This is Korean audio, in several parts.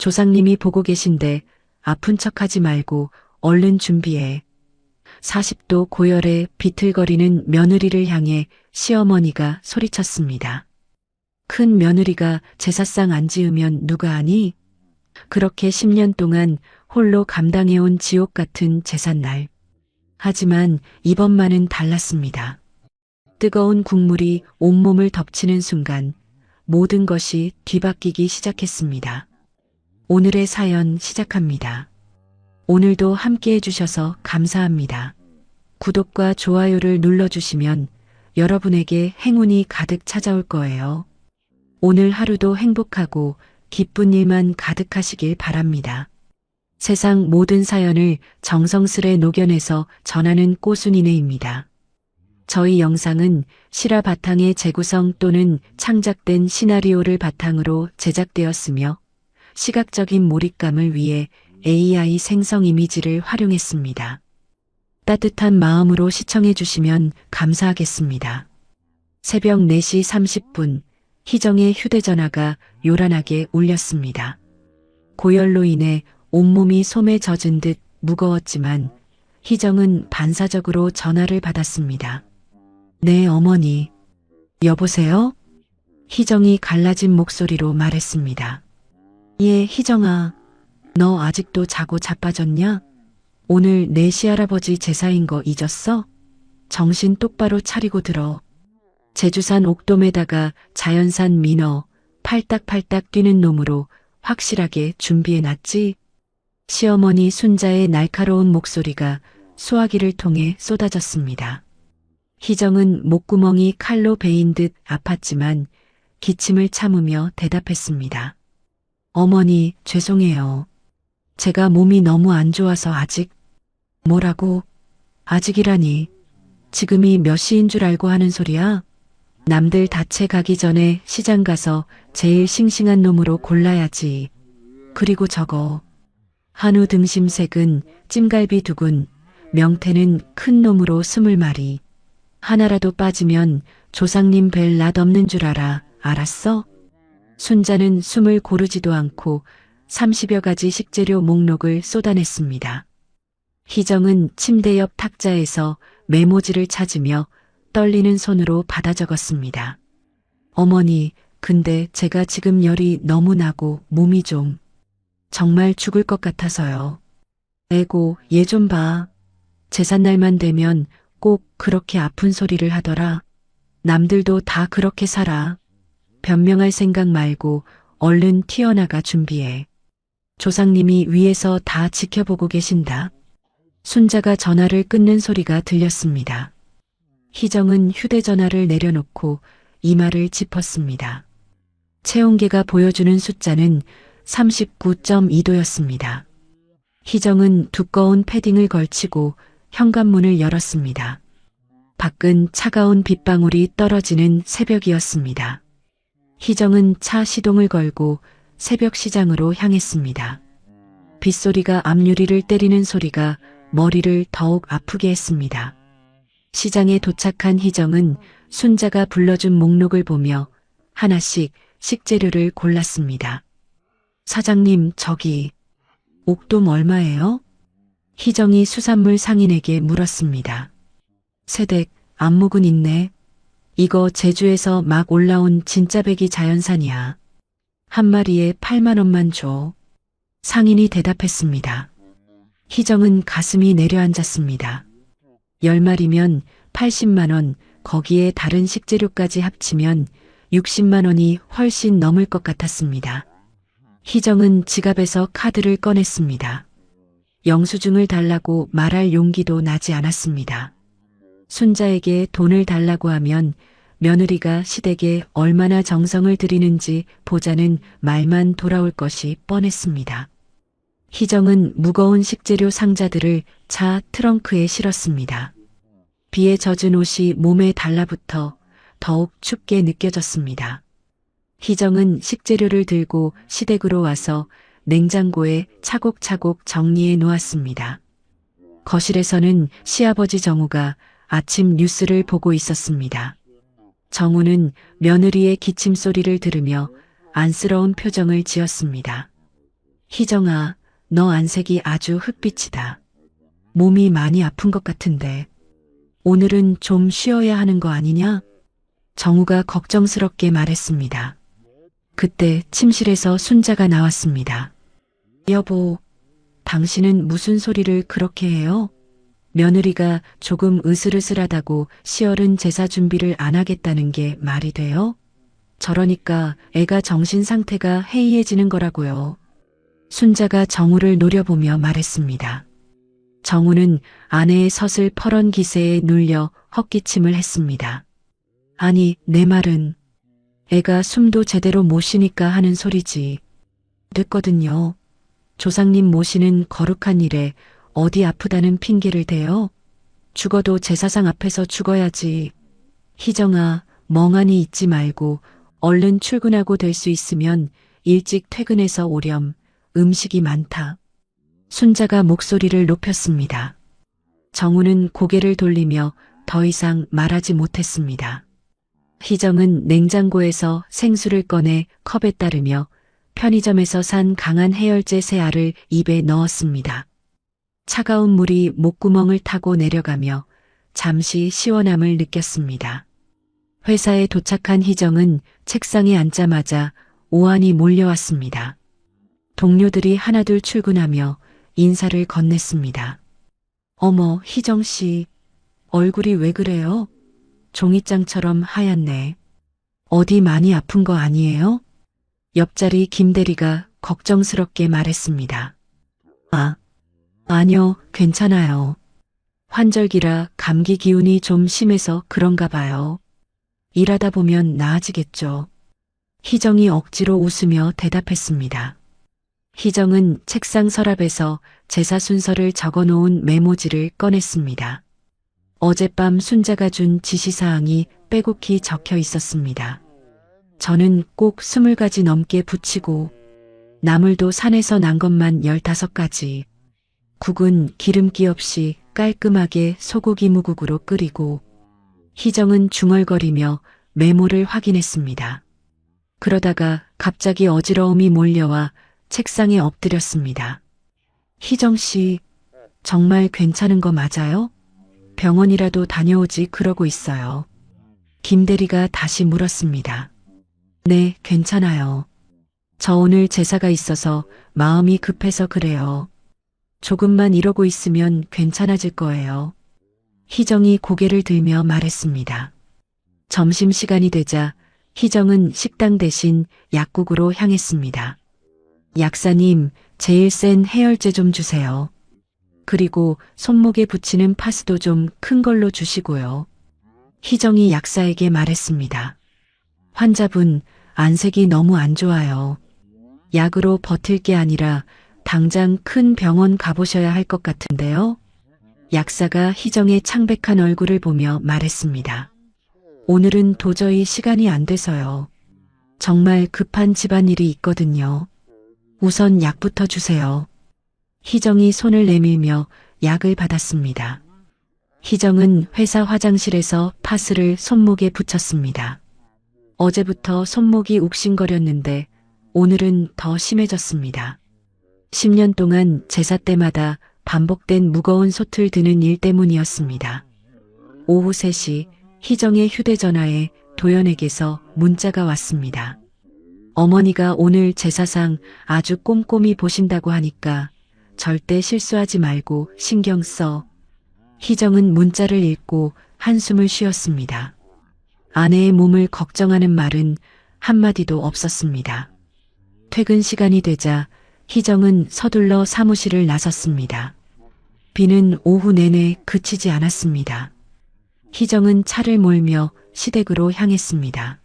조상님이 보고 계신데 아픈 척하지 말고 얼른 준비해. 40도 고열에 비틀거리는 며느리를 향해 시어머니가 소리쳤습니다. 큰 며느리가 제사상 안 지으면 누가 하니? 그렇게 10년 동안 홀로 감당해온 지옥 같은 제삿날. 하지만 이번만은 달랐습니다. 뜨거운 국물이 온몸을 덮치는 순간 모든 것이 뒤바뀌기 시작했습니다. 오늘의 사연 시작합니다. 오늘도 함께 해주셔서 감사합니다. 구독과 좋아요를 눌러주시면 여러분에게 행운이 가득 찾아올 거예요. 오늘 하루도 행복하고 기쁜 일만 가득하시길 바랍니다. 세상 모든 사연을 정성스레 녹여내서 전하는 꼬순이네입니다. 저희 영상은 실화 바탕의 재구성 또는 창작된 시나리오를 바탕으로 제작되었으며 시각적인 몰입감을 위해 AI 생성 이미지를 활용했습니다. 따뜻한 마음으로 시청해 주시면 감사하겠습니다. 새벽 4시 30분 희정의 휴대전화가 요란하게 울렸습니다. 고열로 인해 온몸이 솜에 젖은 듯 무거웠지만 희정은 반사적으로 전화를 받았습니다. 네, 어머니. 여보세요? 희정이 갈라진 목소리로 말했습니다. 예, 희정아. 너 아직도 자고 자빠졌냐? 오늘 내 시할아버지 제사인 거 잊었어? 정신 똑바로 차리고 들어. 제주산 옥돔에다가 자연산 민어, 팔딱팔딱 뛰는 놈으로 확실하게 준비해놨지? 시어머니 순자의 날카로운 목소리가 수화기를 통해 쏟아졌습니다. 희정은 목구멍이 칼로 베인 듯 아팠지만 기침을 참으며 대답했습니다. 어머니, 죄송해요. 제가 몸이 너무 안 좋아서 아직. 뭐라고? 아직이라니. 지금이 몇 시인 줄 알고 하는 소리야? 남들 다채 가기 전에 시장 가서 제일 싱싱한 놈으로 골라야지. 그리고 저거. 한우 등심색은 찜갈비 2군, 명태는 큰 놈으로 20마리. 하나라도 빠지면 조상님 뵐 낯 없는 줄 알아. 알았어? 순자는 숨을 고르지도 않고 30여 가지 식재료 목록을 쏟아냈습니다. 희정은 침대 옆 탁자에서 메모지를 찾으며 떨리는 손으로 받아 적었습니다. 어머니, 근데 제가 지금 열이 너무 나고 몸이 좀 정말 죽을 것 같아서요. 에고, 얘 좀 봐. 제삿날만 되면 꼭 그렇게 아픈 소리를 하더라. 남들도 다 그렇게 살아. 변명할 생각 말고 얼른 튀어나가 준비해. 조상님이 위에서 다 지켜보고 계신다. 순자가 전화를 끊는 소리가 들렸습니다. 희정은 휴대전화를 내려놓고 이마를 짚었습니다. 체온계가 보여주는 숫자는 39.2도였습니다. 희정은 두꺼운 패딩을 걸치고 현관문을 열었습니다. 밖은 차가운 빗방울이 떨어지는 새벽이었습니다. 희정은 차 시동을 걸고 새벽 시장으로 향했습니다. 빗소리가 앞유리를 때리는 소리가 머리를 더욱 아프게 했습니다. 시장에 도착한 희정은 순자가 불러준 목록을 보며 하나씩 식재료를 골랐습니다. 사장님, 저기 옥돔 얼마예요? 희정이 수산물 상인에게 물었습니다. 새댁, 안목은 있네. 이거 제주에서 막 올라온 진짜 백이 자연산이야. 한 마리에 8만 원만 줘. 상인이 대답했습니다. 희정은 가슴이 내려앉았습니다. 10마리면 80만 원, 거기에 다른 식재료까지 합치면 60만 원이 훨씬 넘을 것 같았습니다. 희정은 지갑에서 카드를 꺼냈습니다. 영수증을 달라고 말할 용기도 나지 않았습니다. 순자에게 돈을 달라고 하면 며느리가 시댁에 얼마나 정성을 들이는지 보자는 말만 돌아올 것이 뻔했습니다. 희정은 무거운 식재료 상자들을 차 트렁크에 실었습니다. 비에 젖은 옷이 몸에 달라붙어 더욱 춥게 느껴졌습니다. 희정은 식재료를 들고 시댁으로 와서 냉장고에 차곡차곡 정리해 놓았습니다. 거실에서는 시아버지 정우가 아침 뉴스를 보고 있었습니다. 정우는 며느리의 기침 소리를 들으며 안쓰러운 표정을 지었습니다. 희정아, 너 안색이 아주 흑빛이다. 몸이 많이 아픈 것 같은데 오늘은 좀 쉬어야 하는 거 아니냐? 정우가 걱정스럽게 말했습니다. 그때 침실에서 순자가 나왔습니다. 여보, 당신은 무슨 소리를 그렇게 해요? 며느리가 조금 으슬으슬하다고 시어른 제사 준비를 안 하겠다는 게 말이 돼요? 저러니까 애가 정신 상태가 해이해지는 거라고요. 순자가 정우를 노려보며 말했습니다. 정우는 아내의 서슬퍼런 기세에 눌려 헛기침을 했습니다. 아니, 내 말은 애가 숨도 제대로 못 쉬니까 하는 소리지. 됐거든요. 조상님 모시는 거룩한 일에 어디 아프다는 핑계를 대요? 죽어도 제사상 앞에서 죽어야지. 희정아, 멍하니 있지 말고 얼른 출근하고 될 수 있으면 일찍 퇴근해서 오렴. 음식이 많다. 순자가 목소리를 높였습니다. 정우는 고개를 돌리며 더 이상 말하지 못했습니다. 희정은 냉장고에서 생수를 꺼내 컵에 따르며 편의점에서 산 강한 해열제 세 알을 입에 넣었습니다. 차가운 물이 목구멍을 타고 내려가며 잠시 시원함을 느꼈습니다. 회사에 도착한 희정은 책상에 앉자마자 오한이 몰려왔습니다. 동료들이 하나둘 출근하며 인사를 건넸습니다. 어머, 희정 씨, 얼굴이 왜 그래요? 종이장처럼 하얗네. 어디 많이 아픈 거 아니에요? 옆자리 김대리가 걱정스럽게 말했습니다. 아니요, 괜찮아요. 환절기라 감기 기운이 좀 심해서 그런가 봐요. 일하다 보면 나아지겠죠. 희정이 억지로 웃으며 대답했습니다. 희정은 책상 서랍에서 제사 순서를 적어놓은 메모지를 꺼냈습니다. 어젯밤 순자가 준 지시사항이 빼곡히 적혀 있었습니다. 저는 꼭 20가지 넘게 붙이고 나물도 산에서 난 것만 15가지. 국은 기름기 없이 깔끔하게 소고기 무국으로 끓이고. 희정은 중얼거리며 메모를 확인했습니다. 그러다가 갑자기 어지러움이 몰려와 책상에 엎드렸습니다. 희정 씨, 정말 괜찮은 거 맞아요? 병원이라도 다녀오지 그러고 있어요. 김대리가 다시 물었습니다. 네, 괜찮아요. 저 오늘 제사가 있어서 마음이 급해서 그래요. 조금만 이러고 있으면 괜찮아질 거예요. 희정이 고개를 들며 말했습니다. 점심시간이 되자 희정은 식당 대신 약국으로 향했습니다. 약사님, 제일 센 해열제 좀 주세요. 그리고 손목에 붙이는 파스도 좀 큰 걸로 주시고요. 희정이 약사에게 말했습니다. 환자분, 안색이 너무 안 좋아요. 약으로 버틸 게 아니라 당장 큰 병원 가보셔야 할 것 같은데요. 약사가 희정의 창백한 얼굴을 보며 말했습니다. 오늘은 도저히 시간이 안 돼서요. 정말 급한 집안일이 있거든요. 우선 약부터 주세요. 희정이 손을 내밀며 약을 받았습니다. 희정은 회사 화장실에서 파스를 손목에 붙였습니다. 어제부터 손목이 욱신거렸는데 오늘은 더 심해졌습니다. 10년 동안 제사 때마다 반복된 무거운 솥을 드는 일 때문이었습니다. 오후 3시 희정의 휴대전화에 도연에게서 문자가 왔습니다. 어머니가 오늘 제사상 아주 꼼꼼히 보신다고 하니까 절대 실수하지 말고 신경 써. 희정은 문자를 읽고 한숨을 쉬었습니다. 아내의 몸을 걱정하는 말은 한마디도 없었습니다. 퇴근 시간이 되자 희정은 서둘러 사무실을 나섰습니다. 비는 오후 내내 그치지 않았습니다. 희정은 차를 몰며 시댁으로 향했습니다.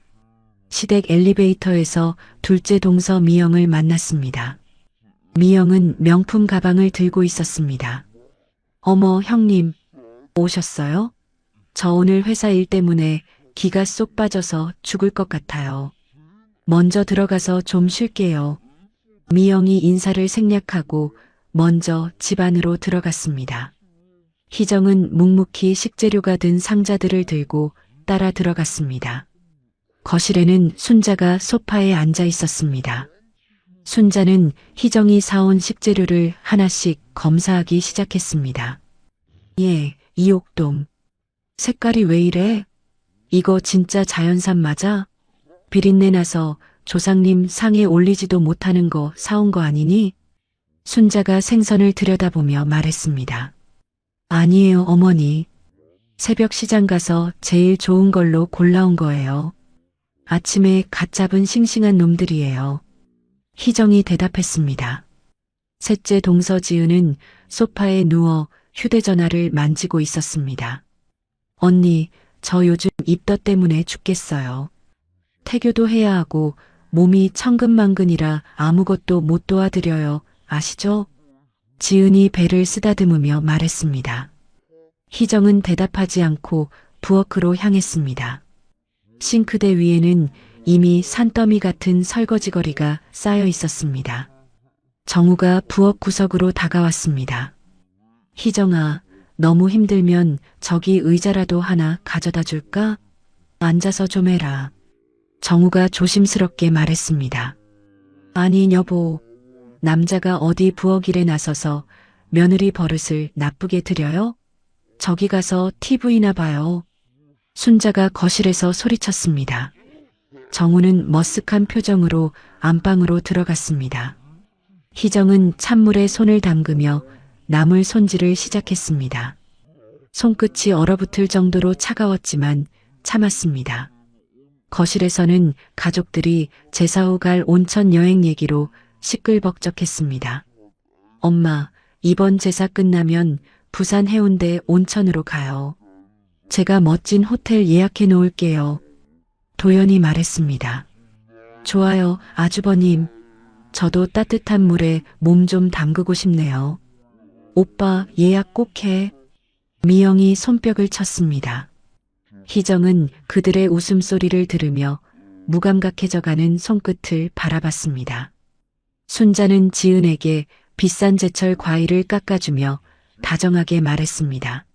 시댁 엘리베이터에서 둘째 동서 미영을 만났습니다. 미영은 명품 가방을 들고 있었습니다. 어머, 형님, 오셨어요? 저 오늘 회사 일 때문에 기가 쏙 빠져서 죽을 것 같아요. 먼저 들어가서 좀 쉴게요. 미영이 인사를 생략하고 먼저 집 안으로 들어갔습니다. 희정은 묵묵히 식재료가 든 상자들을 들고 따라 들어갔습니다. 거실에는 순자가 소파에 앉아 있었습니다. 순자는 희정이 사온 식재료를 하나씩 검사하기 시작했습니다. 예, 이옥돔. 색깔이 왜 이래? 이거 진짜 자연산 맞아? 비린내 나서 조상님 상에 올리지도 못하는 거 사온 거 아니니? 순자가 생선을 들여다보며 말했습니다. 아니에요, 어머니. 새벽 시장 가서 제일 좋은 걸로 골라온 거예요. 아침에 갓 잡은 싱싱한 놈들이에요. 희정이 대답했습니다. 셋째 동서지은은 소파에 누워 휴대전화를 만지고 있었습니다. 언니, 저 요즘 입덧 때문에 죽겠어요. 태교도 해야 하고 몸이 천근만근이라 아무것도 못 도와드려요. 아시죠? 지은이 배를 쓰다듬으며 말했습니다. 희정은 대답하지 않고 부엌으로 향했습니다. 싱크대 위에는 이미 산더미 같은 설거지거리가 쌓여 있었습니다. 정우가 부엌 구석으로 다가왔습니다. 희정아, 너무 힘들면 저기 의자라도 하나 가져다 줄까? 앉아서 좀 해라. 정우가 조심스럽게 말했습니다. 아니 여보, 남자가 어디 부엌 일에 나서서 며느리 버릇을 나쁘게 들여요? 저기 가서 TV나 봐요. 순자가 거실에서 소리쳤습니다. 정우는 머쓱한 표정으로 안방으로 들어갔습니다. 희정은 찬물에 손을 담그며 나물 손질을 시작했습니다. 손끝이 얼어붙을 정도로 차가웠지만 참았습니다. 거실에서는 가족들이 제사 후 갈 온천 여행 얘기로 시끌벅적했습니다. 엄마, 이번 제사 끝나면 부산 해운대 온천으로 가요. 제가 멋진 호텔 예약해 놓을게요. 도연이 말했습니다. 좋아요, 아주버님. 저도 따뜻한 물에 몸 좀 담그고 싶네요. 오빠, 예약 꼭 해. 미영이 손뼉을 쳤습니다. 희정은 그들의 웃음소리를 들으며 무감각해져가는 손끝을 바라봤습니다. 순자는 지은에게 비싼 제철 과일을 깎아주며 다정하게 말했습니다.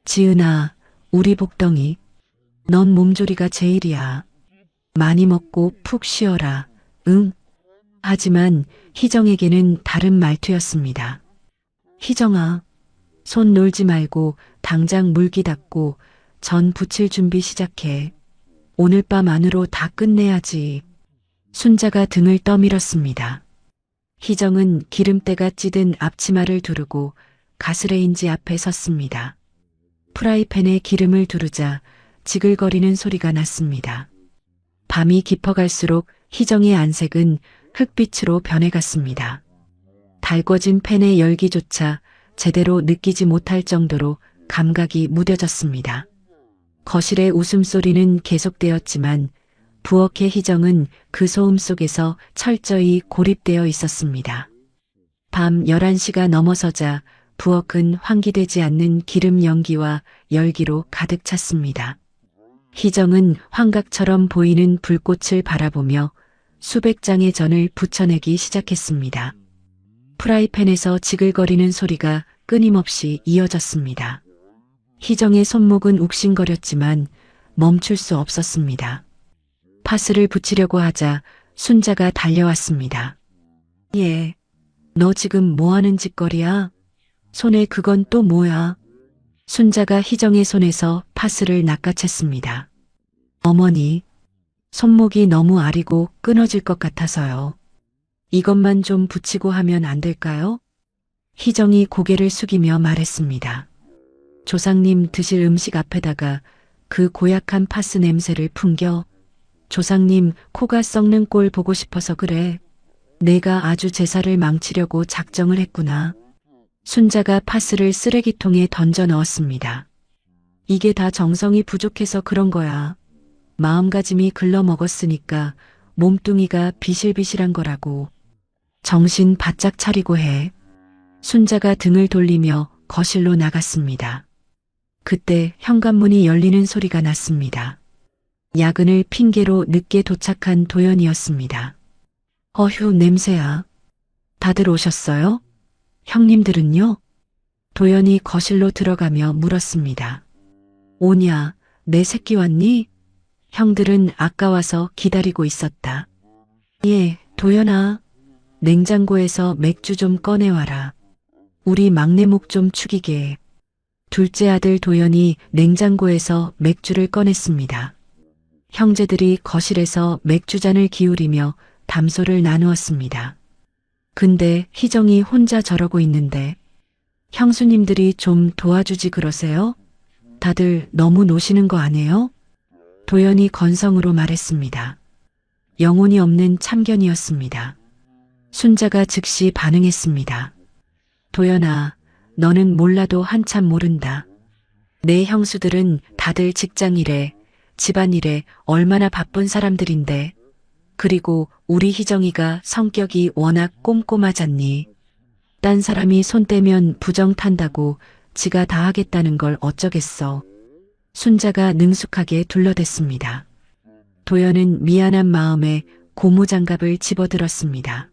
지은아, 우리 복덩이. 넌 몸조리가 제일이야. 많이 먹고 푹 쉬어라. 응. 하지만 희정에게는 다른 말투였습니다. 희정아, 손 놀지 말고 당장 물기 닦고 전 부칠 준비 시작해. 오늘 밤 안으로 다 끝내야지. 순자가 등을 떠밀었습니다. 희정은 기름때가 찌든 앞치마를 두르고 가스레인지 앞에 섰습니다. 프라이팬에 기름을 두르자 지글거리는 소리가 났습니다. 밤이 깊어갈수록 희정의 안색은 흑빛으로 변해갔습니다. 달궈진 팬의 열기조차 제대로 느끼지 못할 정도로 감각이 무뎌졌습니다. 거실의 웃음소리는 계속되었지만 부엌의 희정은 그 소음 속에서 철저히 고립되어 있었습니다. 밤 11시가 넘어서자 부엌은 환기되지 않는 기름 연기와 열기로 가득 찼습니다. 희정은 환각처럼 보이는 불꽃을 바라보며 수백 장의 전을 부쳐내기 시작했습니다. 프라이팬에서 지글거리는 소리가 끊임없이 이어졌습니다. 희정의 손목은 욱신거렸지만 멈출 수 없었습니다. 파스를 붙이려고 하자 순자가 달려왔습니다. 예, 너 지금 뭐하는 짓거리야? 손에 그건 또 뭐야? 순자가 희정의 손에서 파스를 낚아챘습니다. 어머니, 손목이 너무 아리고 끊어질 것 같아서요. 이것만 좀 붙이고 하면 안 될까요? 희정이 고개를 숙이며 말했습니다. 조상님 드실 음식 앞에다가 그 고약한 파스 냄새를 풍겨. 조상님 코가 썩는 꼴 보고 싶어서 그래. 내가 아주 제사를 망치려고 작정을 했구나. 순자가 파스를 쓰레기통에 던져 넣었습니다. 이게 다 정성이 부족해서 그런 거야. 마음가짐이 글러먹었으니까 몸뚱이가 비실비실한 거라고. 정신 바짝 차리고 해. 순자가 등을 돌리며 거실로 나갔습니다. 그때 현관문이 열리는 소리가 났습니다. 야근을 핑계로 늦게 도착한 도연이었습니다. 어휴, 냄새야. 다들 오셨어요? 형님들은요? 도연이 거실로 들어가며 물었습니다. 오냐, 내 새끼 왔니? 형들은 아까 와서 기다리고 있었다. 예, 도연아. 냉장고에서 맥주 좀 꺼내와라. 우리 막내 목 좀 축이게. 둘째 아들 도연이 냉장고에서 맥주를 꺼냈습니다. 형제들이 거실에서 맥주잔을 기울이며 담소를 나누었습니다. 근데 희정이 혼자 저러고 있는데 형수님들이 좀 도와주지 그러세요? 다들 너무 노시는 거 아니에요? 도연이 건성으로 말했습니다. 영혼이 없는 참견이었습니다. 순자가 즉시 반응했습니다. 도연아, 너는 몰라도 한참 모른다. 내 형수들은 다들 직장일에, 집안일에 얼마나 바쁜 사람들인데, 그리고 우리 희정이가 성격이 워낙 꼼꼼하잖니. 딴 사람이 손 떼면 부정 탄다고 지가 다 하겠다는 걸 어쩌겠어. 순자가 능숙하게 둘러댔습니다. 도연은 미안한 마음에 고무장갑을 집어들었습니다.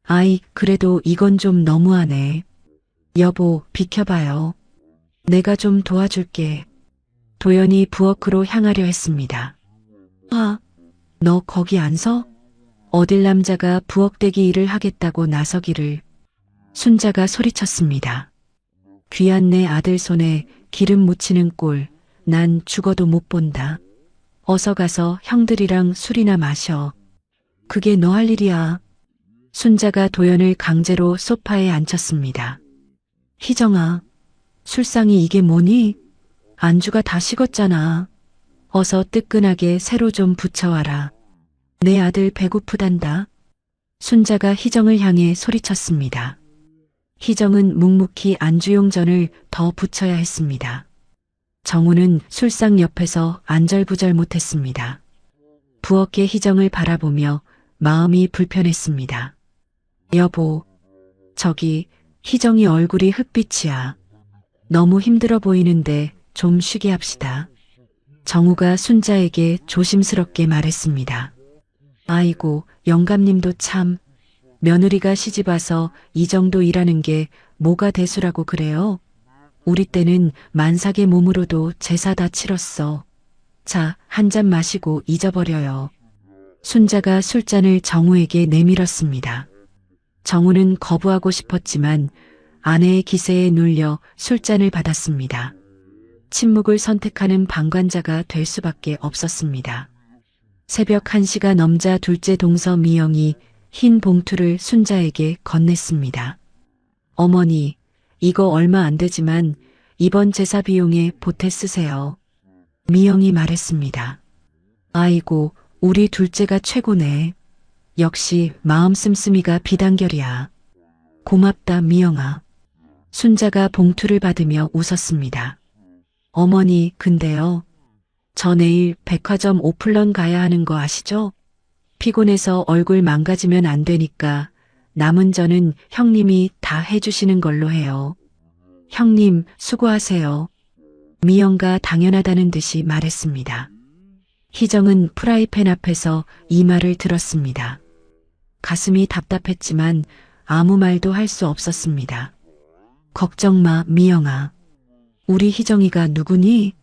아이, 그래도 이건 좀 너무하네. 여보, 비켜봐요. 내가 좀 도와줄게. 도연이 부엌으로 향하려 했습니다. 아, 너 거기 안 서? 어딜 남자가 부엌대기 일을 하겠다고 나서기를. 순자가 소리쳤습니다. 귀한 내 아들 손에 기름 묻히는 꼴, 난 죽어도 못 본다. 어서 가서 형들이랑 술이나 마셔. 그게 너 할 일이야. 순자가 도연을 강제로 소파에 앉혔습니다. 희정아, 술상이 이게 뭐니? 안주가 다 식었잖아. 어서 뜨끈하게 새로 좀 부쳐와라. 내 아들 배고프단다. 순자가 희정을 향해 소리쳤습니다. 희정은 묵묵히 안주용전을 더 부쳐야 했습니다. 정우는 술상 옆에서 안절부절 못했습니다. 부엌의 희정을 바라보며 마음이 불편했습니다. 여보, 저기 희정이 얼굴이 흑빛이야. 너무 힘들어 보이는데 좀 쉬게 합시다. 정우가 순자에게 조심스럽게 말했습니다. 아이고, 영감님도 참. 며느리가 시집와서 이 정도 일하는 게 뭐가 대수라고 그래요? 우리 때는 만삭의 몸으로도 제사 다 치렀어. 자, 한 잔 마시고 잊어버려요. 순자가 술잔을 정우에게 내밀었습니다. 정우는 거부하고 싶었지만 아내의 기세에 눌려 술잔을 받았습니다. 침묵을 선택하는 방관자가 될 수밖에 없었습니다. 새벽 1시가 넘자 둘째 동서 미영이 흰 봉투를 순자에게 건넸습니다. 어머니, 이거 얼마 안 되지만 이번 제사 비용에 보태 쓰세요. 미영이 말했습니다. 아이고, 우리 둘째가 최고네. 역시 마음 씀씀이가 비단결이야. 고맙다, 미영아. 순자가 봉투를 받으며 웃었습니다. 어머니, 근데요. 저 내일 백화점 오플런 가야 하는 거 아시죠? 피곤해서 얼굴 망가지면 안 되니까 남은 전은 형님이 다 해주시는 걸로 해요. 형님, 수고하세요. 미영가 당연하다는 듯이 말했습니다. 희정은 프라이팬 앞에서 이 말을 들었습니다. 가슴이 답답했지만 아무 말도 할 수 없었습니다. 걱정 마, 미영아. 우리 희정이가 누구니?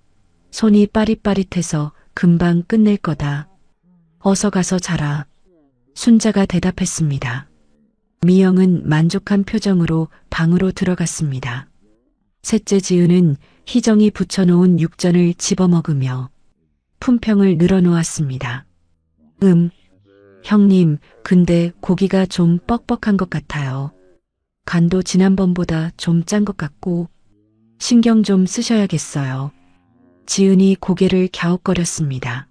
손이 빠릿빠릿해서 금방 끝낼 거다. 어서 가서 자라. 순자가 대답했습니다. 미영은 만족한 표정으로 방으로 들어갔습니다. 셋째 지은은 희정이 부쳐놓은 육전을 집어먹으며 품평을 늘어놓았습니다. 형님, 근데 고기가 좀 뻑뻑한 것 같아요. 간도 지난번보다 좀 짠 것 같고 신경 좀 쓰셔야겠어요. 지은이 고개를 갸웃거렸습니다.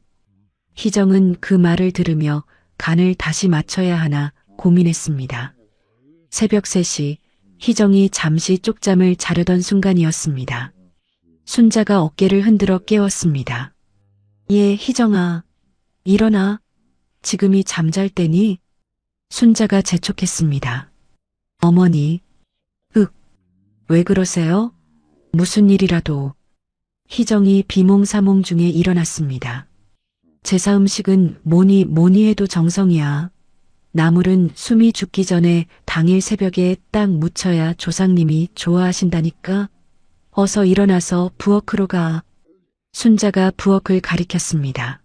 희정은 그 말을 들으며 간을 다시 맞춰야 하나 고민했습니다. 새벽 3시 희정이 잠시 쪽잠을 자려던 순간이었습니다. 순자가 어깨를 흔들어 깨웠습니다. 예, 희정아. 일어나. 지금이 잠잘 때니? 순자가 재촉했습니다. 어머니. 왜 그러세요? 무슨 일이라도. 희정이 비몽사몽 중에 일어났습니다. 제사 음식은 뭐니 해도 정성이야. 나물은 숨이 죽기 전에 당일 새벽에 딱 묻혀야 조상님이 좋아하신다니까. 어서 일어나서 부엌으로 가. 순자가 부엌을 가리켰습니다.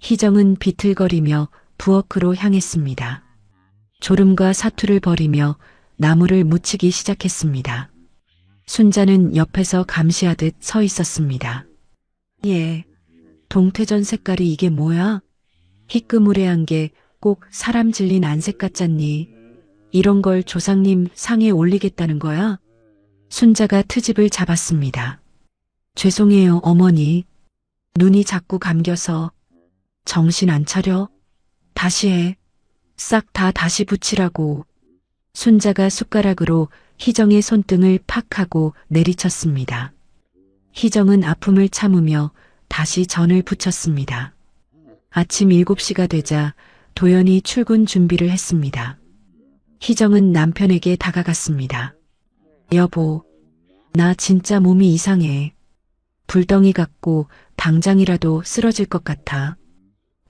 희정은 비틀거리며 부엌으로 향했습니다. 졸음과 사투를 벌이며 나무를 묻히기 시작했습니다. 순자는 옆에서 감시하듯 서 있었습니다. 예, 동태전 색깔이 이게 뭐야? 희끄무레한 게 꼭 사람 질린 안색 같잖니. 이런 걸 조상님 상에 올리겠다는 거야? 순자가 트집을 잡았습니다. 죄송해요, 어머니. 눈이 자꾸 감겨서. 정신 안 차려? 다시 해. 싹 다 다시 붙이라고. 순자가 숟가락으로 희정의 손등을 팍 하고 내리쳤습니다. 희정은 아픔을 참으며 다시 전을 붙였습니다. 아침 7시가 되자 도연이 출근 준비를 했습니다. 희정은 남편에게 다가갔습니다. 여보, 나 진짜 몸이 이상해. 불덩이 같고 당장이라도 쓰러질 것 같아.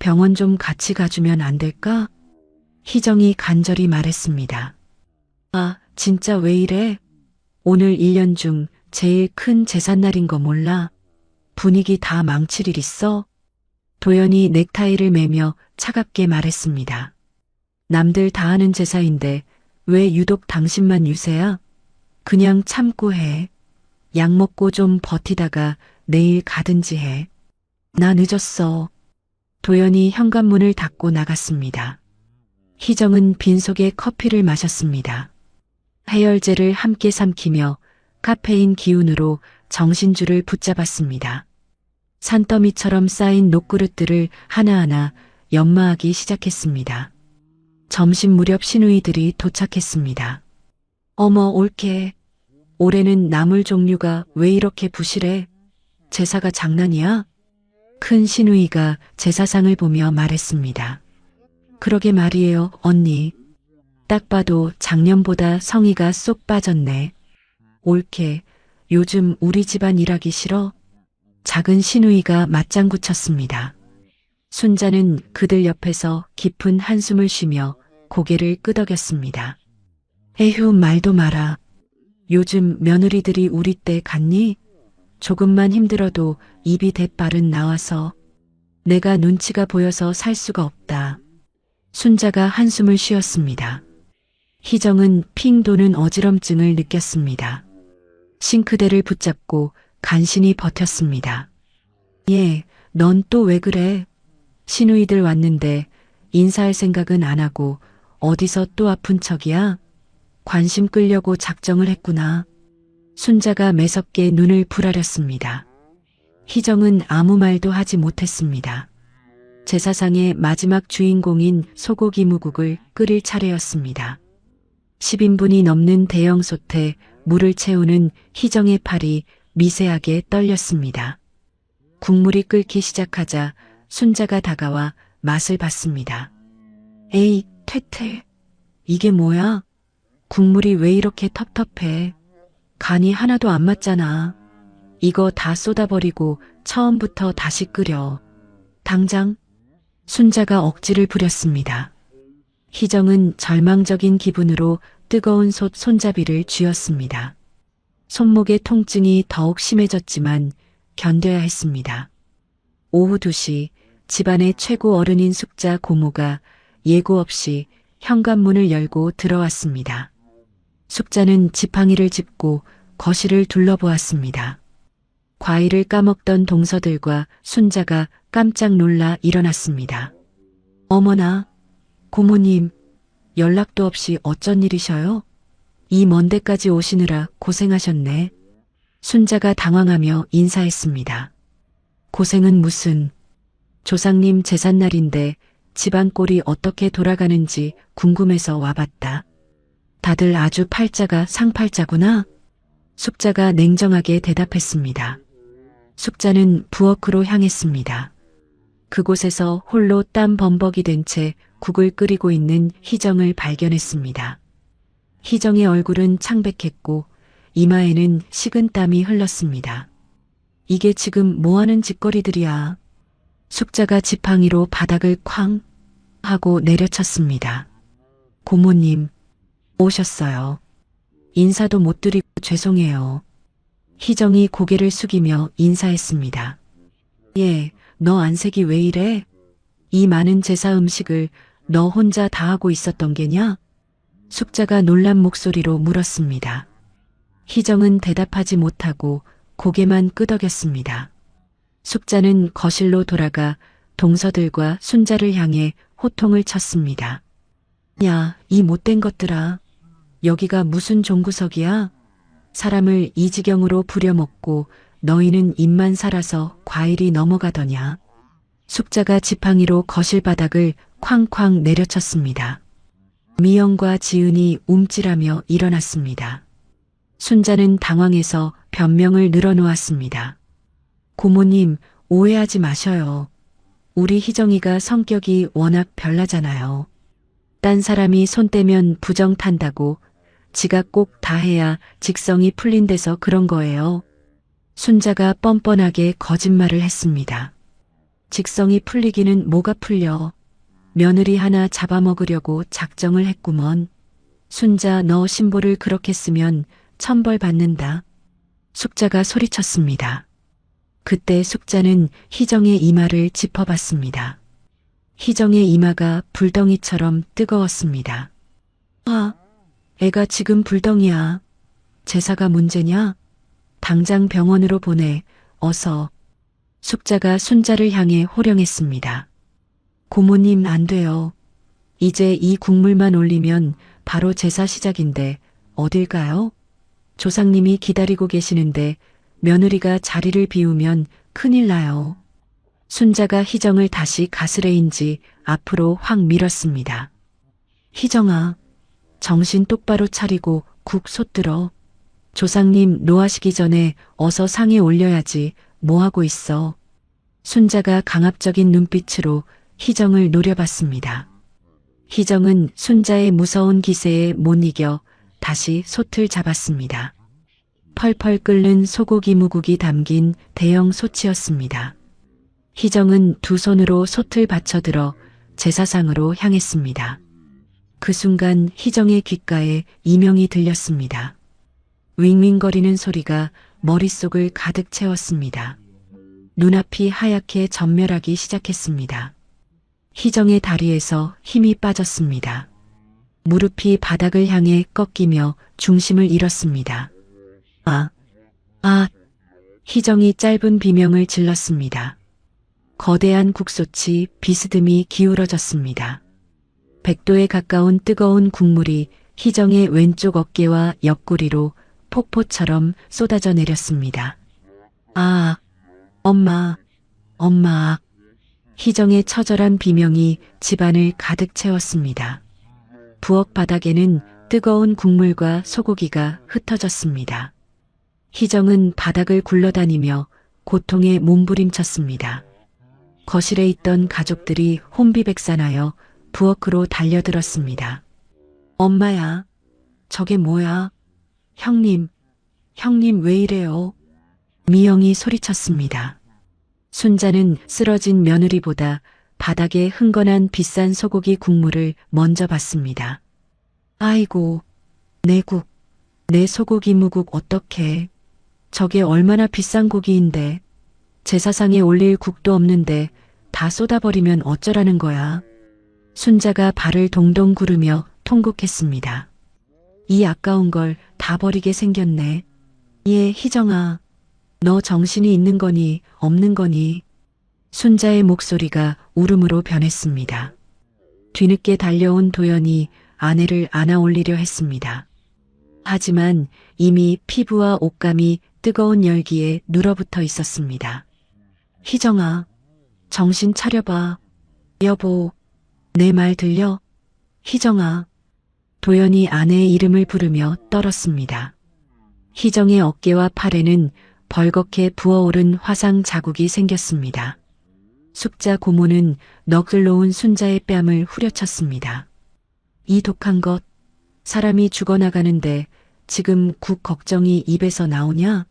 병원 좀 같이 가주면 안 될까? 희정이 간절히 말했습니다. 아, 진짜 왜 이래? 오늘 1년 중 제일 큰 제삿날인 거 몰라? 분위기 다 망칠 일 있어? 도연이 넥타이를 매며 차갑게 말했습니다. 남들 다 하는 제사인데 왜 유독 당신만 유세야? 그냥 참고 해. 약 먹고 좀 버티다가 내일 가든지 해. 나 늦었어. 도연이 현관문을 닫고 나갔습니다. 희정은 빈속에 커피를 마셨습니다. 해열제를 함께 삼키며 카페인 기운으로 정신줄을 붙잡았습니다. 산더미처럼 쌓인 녹그릇들을 하나하나 연마하기 시작했습니다. 점심 무렵 시누이들이 도착했습니다. 어머, 올케. 올해는 나물 종류가 왜 이렇게 부실해? 제사가 장난이야? 큰 시누이가 제사상을 보며 말했습니다. 그러게 말이에요, 언니. 딱 봐도 작년보다 성의가 쏙 빠졌네. 올케, 요즘 우리 집안 일하기 싫어? 작은 시누이가 맞장구 쳤습니다. 순자는 그들 옆에서 깊은 한숨을 쉬며 고개를 끄덕였습니다. 에휴, 말도 마라. 요즘 며느리들이 우리 때 같니? 조금만 힘들어도 입이 대빠른 나와서 내가 눈치가 보여서 살 수가 없다. 순자가 한숨을 쉬었습니다. 희정은 핑 도는 어지럼증을 느꼈습니다. 싱크대를 붙잡고 간신히 버텼습니다. 예, 넌 또 왜 그래? 시누이들 왔는데 인사할 생각은 안 하고 어디서 또 아픈 척이야? 관심 끌려고 작정을 했구나. 순자가 매섭게 눈을 부라렸습니다. 희정은 아무 말도 하지 못했습니다. 제사상의 마지막 주인공인 소고기 무국을 끓일 차례였습니다. 10인분이 넘는 대형 솥에 물을 채우는 희정의 팔이 미세하게 떨렸습니다. 국물이 끓기 시작하자 순자가 다가와 맛을 봤습니다. 에이, 퇴퇴. 이게 뭐야? 국물이 왜 이렇게 텁텁해? 간이 하나도 안 맞잖아. 이거 다 쏟아버리고 처음부터 다시 끓여. 당장. 순자가 억지를 부렸습니다. 희정은 절망적인 기분으로 뜨거운 솥 손잡이를 쥐었습니다. 손목의 통증이 더욱 심해졌지만 견뎌야 했습니다. 오후 2시 집안의 최고 어른인 숙자 고모가 예고 없이 현관문을 열고 들어왔습니다. 숙자는 지팡이를 짚고 거실을 둘러보았습니다. 과일을 까먹던 동서들과 순자가 깜짝 놀라 일어났습니다. 어머나, 고모님, 연락도 없이 어쩐 일이셔요? 이 먼 데까지 오시느라 고생하셨네. 순자가 당황하며 인사했습니다. 고생은 무슨, 조상님 제삿날인데 집안 꼴이 어떻게 돌아가는지 궁금해서 와봤다. 다들 아주 팔자가 상팔자구나. 숙자가 냉정하게 대답했습니다. 숙자는 부엌으로 향했습니다. 그곳에서 홀로 땀 범벅이 된 채 국을 끓이고 있는 희정을 발견했습니다. 희정의 얼굴은 창백했고 이마에는 식은 땀이 흘렀습니다. 이게 지금 뭐하는 짓거리들이야. 숙자가 지팡이로 바닥을 쾅 하고 내려쳤습니다. 고모님, 오셨어요. 인사도 못 드리고 죄송해요. 희정이 고개를 숙이며 인사했습니다. 예, 너 안색이 왜 이래? 이 많은 제사 음식을 너 혼자 다 하고 있었던 게냐? 숙자가 놀란 목소리로 물었습니다. 희정은 대답하지 못하고 고개만 끄덕였습니다. 숙자는 거실로 돌아가 동서들과 순자를 향해 호통을 쳤습니다. 야, 이 못된 것들아. 여기가 무슨 종구석이야? 사람을 이 지경으로 부려먹고 너희는 입만 살아서 과일이 넘어가더냐. 숙자가 지팡이로 거실 바닥을 쾅쾅 내려쳤습니다. 미영과 지은이 움찔하며 일어났습니다. 순자는 당황해서 변명을 늘어놓았습니다. 고모님, 오해하지 마셔요. 우리 희정이가 성격이 워낙 별나잖아요. 딴 사람이 손 떼면 부정 탄다고 지가 꼭 다 해야 직성이 풀린 데서 그런 거예요. 순자가 뻔뻔하게 거짓말을 했습니다. 직성이 풀리기는 뭐가 풀려. 며느리 하나 잡아먹으려고 작정을 했구먼. 순자, 너 신보를 그렇게 쓰면 천벌 받는다. 숙자가 소리쳤습니다. 그때 숙자는 희정의 이마를 짚어봤습니다. 희정의 이마가 불덩이처럼 뜨거웠습니다. 아, 애가 지금 불덩이야. 제사가 문제냐? 당장 병원으로 보내, 어서. 숙자가 순자를 향해 호령했습니다. 고모님, 안 돼요. 이제 이 국물만 올리면 바로 제사 시작인데 어딜 가요? 조상님이 기다리고 계시는데 며느리가 자리를 비우면 큰일 나요. 순자가 희정을 다시 가스레인지 앞으로 확 밀었습니다. 희정아, 정신 똑바로 차리고 국 쏟들어. 조상님 노하시기 전에 어서 상에 올려야지. 뭐하고 있어. 순자가 강압적인 눈빛으로 희정을 노려봤습니다. 희정은 순자의 무서운 기세에 못 이겨 다시 솥을 잡았습니다. 펄펄 끓는 소고기 무국이 담긴 대형 솥이었습니다. 희정은 두 손으로 솥을 받쳐들어 제사상으로 향했습니다. 그 순간 희정의 귓가에 이명이 들렸습니다. 윙윙거리는 소리가 머릿속을 가득 채웠습니다. 눈앞이 하얗게 전멸하기 시작했습니다. 희정의 다리에서 힘이 빠졌습니다. 무릎이 바닥을 향해 꺾이며 중심을 잃었습니다. 희정이 짧은 비명을 질렀습니다. 거대한 국솥이 비스듬히 기울어졌습니다. 100도에 가까운 뜨거운 국물이 희정의 왼쪽 어깨와 옆구리로 폭포처럼 쏟아져 내렸습니다. 엄마. 희정의 처절한 비명이 집안을 가득 채웠습니다. 부엌 바닥에는 뜨거운 국물과 소고기가 흩어졌습니다. 희정은 바닥을 굴러다니며 고통에 몸부림쳤습니다. 거실에 있던 가족들이 혼비백산하여 부엌으로 달려들었습니다. 엄마야, 저게 뭐야? 형님 왜 이래요? 미영이 소리쳤습니다. 순자는 쓰러진 며느리보다 바닥에 흥건한 비싼 소고기 국물을 먼저 봤습니다. 아이고, 내 소고기 무국 어떡해. 저게 얼마나 비싼 고기인데. 제사상에 올릴 국도 없는데 다 쏟아버리면 어쩌라는 거야. 순자가 발을 동동 구르며 통곡했습니다. 이 아까운 걸 다 버리게 생겼네. 예, 희정아. 너 정신이 있는 거니 없는 거니. 순자의 목소리가 울음으로 변했습니다. 뒤늦게 달려온 도연이 아내를 안아 올리려 했습니다. 하지만 이미 피부와 옷감이 뜨거운 열기에 눌어붙어 있었습니다. 희정아, 정신 차려봐. 여보, 내 말 들려? 희정아. 도연이 아내의 이름을 부르며 떨었습니다. 희정의 어깨와 팔에는 벌겋게 부어오른 화상 자국이 생겼습니다. 숙자 고모는 넋을 놓은 순자의 뺨을 후려쳤습니다. 이 독한 것, 사람이 죽어나가는데 지금 국 걱정이 입에서 나오냐?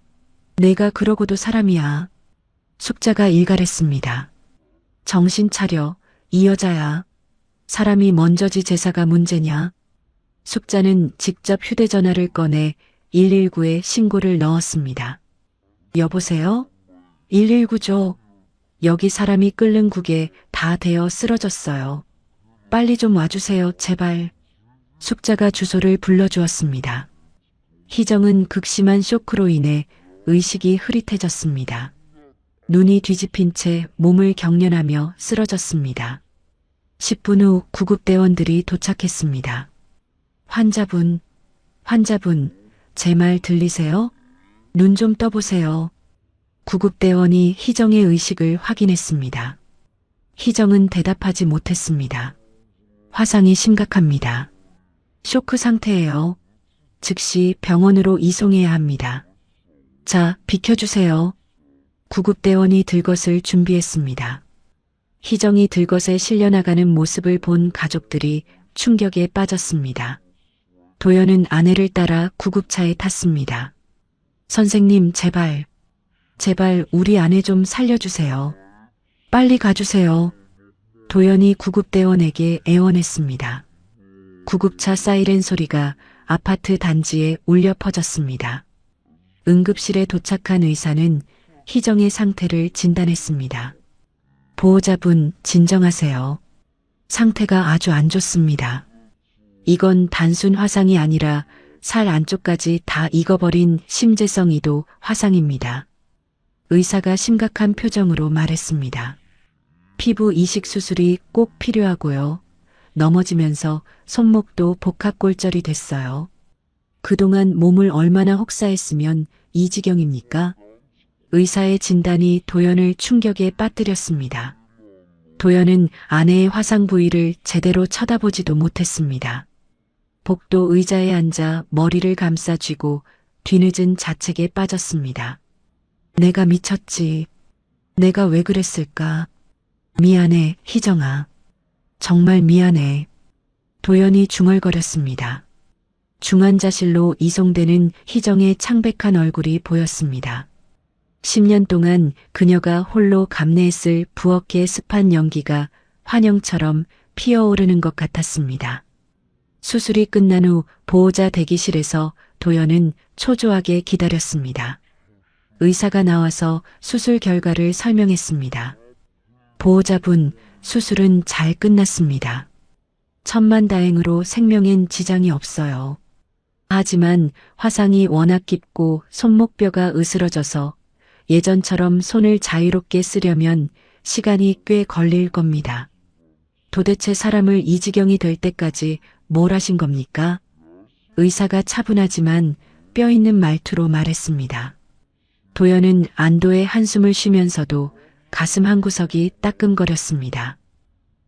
내가 그러고도 사람이야. 숙자가 일갈했습니다. 정신 차려, 이 여자야. 사람이 먼저지 제사가 문제냐? 숙자는 직접 휴대전화를 꺼내 119에 신고를 넣었습니다. 여보세요? 119죠. 여기 사람이 끓는 국에 다 데어 쓰러졌어요. 빨리 좀 와주세요, 제발. 숙자가 주소를 불러주었습니다. 희정은 극심한 쇼크로 인해 의식이 흐릿해졌습니다. 눈이 뒤집힌 채 몸을 경련하며 쓰러졌습니다. 10분 후 구급대원들이 도착했습니다. 환자분, 제 말 들리세요? 눈 좀 떠보세요. 구급대원이 희정의 의식을 확인했습니다. 희정은 대답하지 못했습니다. 화상이 심각합니다. 쇼크 상태예요. 즉시 병원으로 이송해야 합니다. 자, 비켜주세요. 구급대원이 들것을 준비했습니다. 희정이 들것에 실려나가는 모습을 본 가족들이 충격에 빠졌습니다. 도연은 아내를 따라 구급차에 탔습니다. 선생님, 제발 우리 아내 좀 살려주세요. 빨리 가주세요. 도연이 구급대원에게 애원했습니다. 구급차 사이렌 소리가 아파트 단지에 울려 퍼졌습니다. 응급실에 도착한 의사는 희정의 상태를 진단했습니다. 보호자분, 진정하세요. 상태가 아주 안 좋습니다. 이건 단순 화상이 아니라 살 안쪽까지 다 익어버린 심재성 이도 화상입니다. 의사가 심각한 표정으로 말했습니다. 피부 이식 수술이 꼭 필요하고요. 넘어지면서 손목도 복합골절이 됐어요. 그동안 몸을 얼마나 혹사했으면 이 지경입니까? 의사의 진단이 도연을 충격에 빠뜨렸습니다. 도연은 아내의 화상 부위를 제대로 쳐다보지도 못했습니다. 복도 의자에 앉아 머리를 감싸 쥐고 뒤늦은 자책에 빠졌습니다. 내가 미쳤지. 내가 왜 그랬을까? 미안해, 희정아. 정말 미안해. 도연이 중얼거렸습니다. 중환자실로 이송되는 희정의 창백한 얼굴이 보였습니다. 10년 동안 그녀가 홀로 감내했을 부엌의 습한 연기가 환영처럼 피어오르는 것 같았습니다. 수술이 끝난 후 보호자 대기실에서 도연은 초조하게 기다렸습니다. 의사가 나와서 수술 결과를 설명했습니다. 보호자분, 수술은 잘 끝났습니다. 천만다행으로 생명엔 지장이 없어요. 하지만 화상이 워낙 깊고 손목뼈가 으스러져서 예전처럼 손을 자유롭게 쓰려면 시간이 꽤 걸릴 겁니다. 도대체 사람을 이 지경이 될 때까지 뭘 하신 겁니까? 의사가 차분하지만 뼈 있는 말투로 말했습니다. 도연은 안도의 한숨을 쉬면서도 가슴 한구석이 따끔거렸습니다.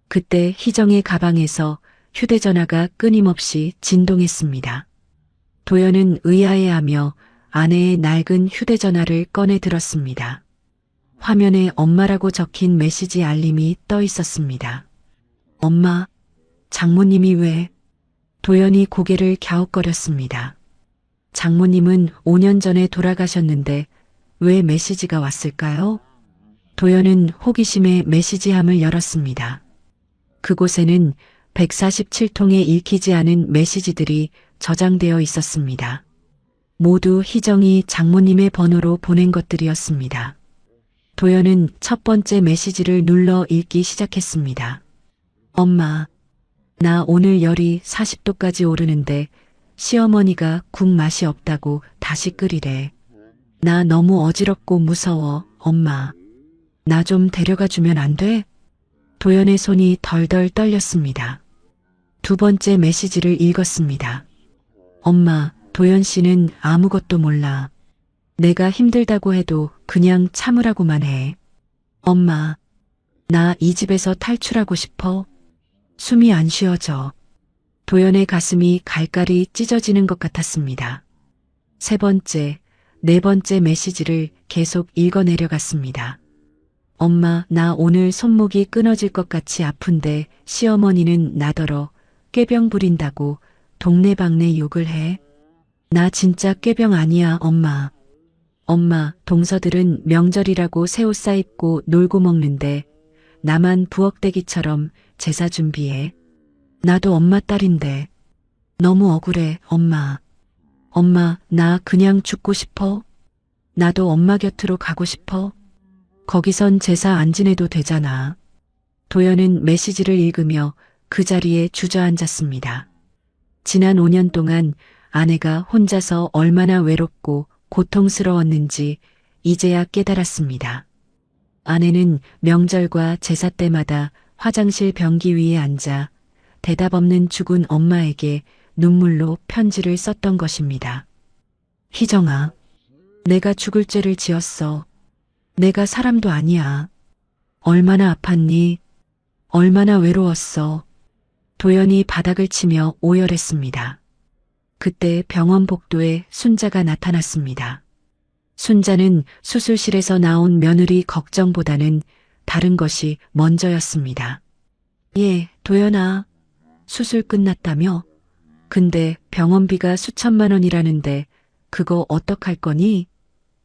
그때 희정의 가방에서 휴대전화가 끊임없이 진동했습니다. 도연은 의아해하며 아내의 낡은 휴대전화를 꺼내 들었습니다. 화면에 엄마라고 적힌 메시지 알림이 떠 있었습니다. 엄마, 장모님이 왜? 도연이 고개를 갸웃거렸습니다. 장모님은 5년 전에 돌아가셨는데 왜 메시지가 왔을까요? 도연은 호기심에 메시지함을 열었습니다. 그곳에는 147통의 읽히지 않은 메시지들이 저장되어 있었습니다. 모두 희정이 장모님의 번호로 보낸 것들이었습니다. 도연은 첫 번째 메시지를 눌러 읽기 시작했습니다. 엄마, 나 오늘 열이 40도까지 오르는데 시어머니가 국 맛이 없다고 다시 끓이래. 나 너무 어지럽고 무서워, 엄마. 나 좀 데려가 주면 안 돼? 도연의 손이 덜덜 떨렸습니다. 두 번째 메시지를 읽었습니다. 엄마, 도연 씨는 아무것도 몰라. 내가 힘들다고 해도 그냥 참으라고만 해. 엄마, 나 이 집에서 탈출하고 싶어. 숨이 안 쉬어져. 도연의 가슴이 갈갈이 찢어지는 것 같았습니다. 세 번째, 네 번째 메시지를 계속 읽어내려갔습니다. 엄마, 나 오늘 손목이 끊어질 것 같이 아픈데 시어머니는 나더러 꾀병 부린다고 동네방네 욕을 해. 나 진짜 꾀병 아니야, 엄마. 엄마, 동서들은 명절이라고 새 옷 사입고 놀고 먹는데 나만 부엌대기처럼 제사 준비해. 나도 엄마 딸인데. 너무 억울해, 엄마. 엄마, 나 그냥 죽고 싶어. 나도 엄마 곁으로 가고 싶어. 거기선 제사 안 지내도 되잖아. 도연은 메시지를 읽으며 그 자리에 주저앉았습니다. 지난 5년 동안 아내가 혼자서 얼마나 외롭고 고통스러웠는지 이제야 깨달았습니다. 아내는 명절과 제사 때마다 화장실 변기 위에 앉아 대답 없는 죽은 엄마에게 눈물로 편지를 썼던 것입니다. 희정아, 내가 죽을 죄를 지었어. 내가 사람도 아니야. 얼마나 아팠니? 얼마나 외로웠어. 도연이 바닥을 치며 오열했습니다. 그때 병원 복도에 순자가 나타났습니다. 순자는 수술실에서 나온 며느리 걱정보다는 다른 것이 먼저였습니다. 예, 도연아. 수술 끝났다며? 근데 병원비가 수천만 원이라는데 그거 어떡할 거니?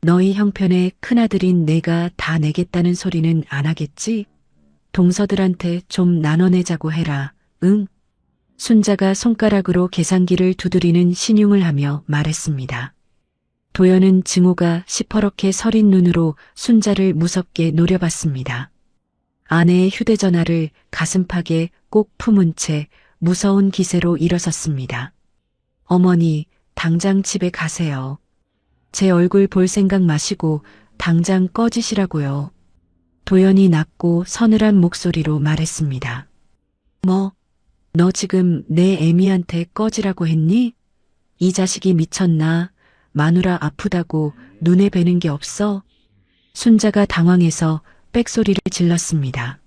너희 형편에 큰아들인 내가 다 내겠다는 소리는 안 하겠지? 동서들한테 좀 나눠내자고 해라. 응? 순자가 손가락으로 계산기를 두드리는 신용을 하며 말했습니다. 도연은 증오가 시퍼렇게 서린 눈으로 순자를 무섭게 노려봤습니다. 아내의 휴대전화를 가슴팍에 꼭 품은 채 무서운 기세로 일어섰습니다. 어머니, 당장 집에 가세요. 제 얼굴 볼 생각 마시고 당장 꺼지시라고요. 도연이 낮고 서늘한 목소리로 말했습니다. 뭐? 너 지금 내 애미한테 꺼지라고 했니? 이 자식이 미쳤나? 마누라 아프다고 눈에 뵈는 게 없어? 순자가 당황해서 빽소리를 질렀습니다.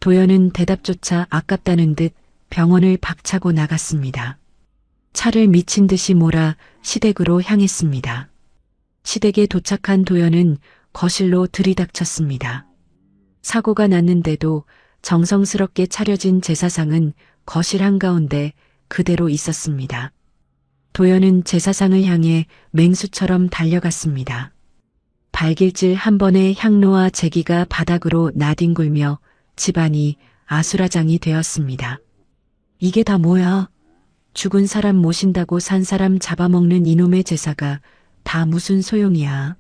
도연은 대답조차 아깝다는 듯 병원을 박차고 나갔습니다. 차를 미친 듯이 몰아 시댁으로 향했습니다. 시댁에 도착한 도연은 거실로 들이닥쳤습니다. 사고가 났는데도 정성스럽게 차려진 제사상은 거실 한가운데 그대로 있었습니다. 도연은 제사상을 향해 맹수처럼 달려갔습니다. 발길질 한 번에 향로와 제기가 바닥으로 나뒹굴며 집안이 아수라장이 되었습니다. 이게 다 뭐야? 죽은 사람 모신다고 산 사람 잡아먹는 이놈의 제사가 다 무슨 소용이야?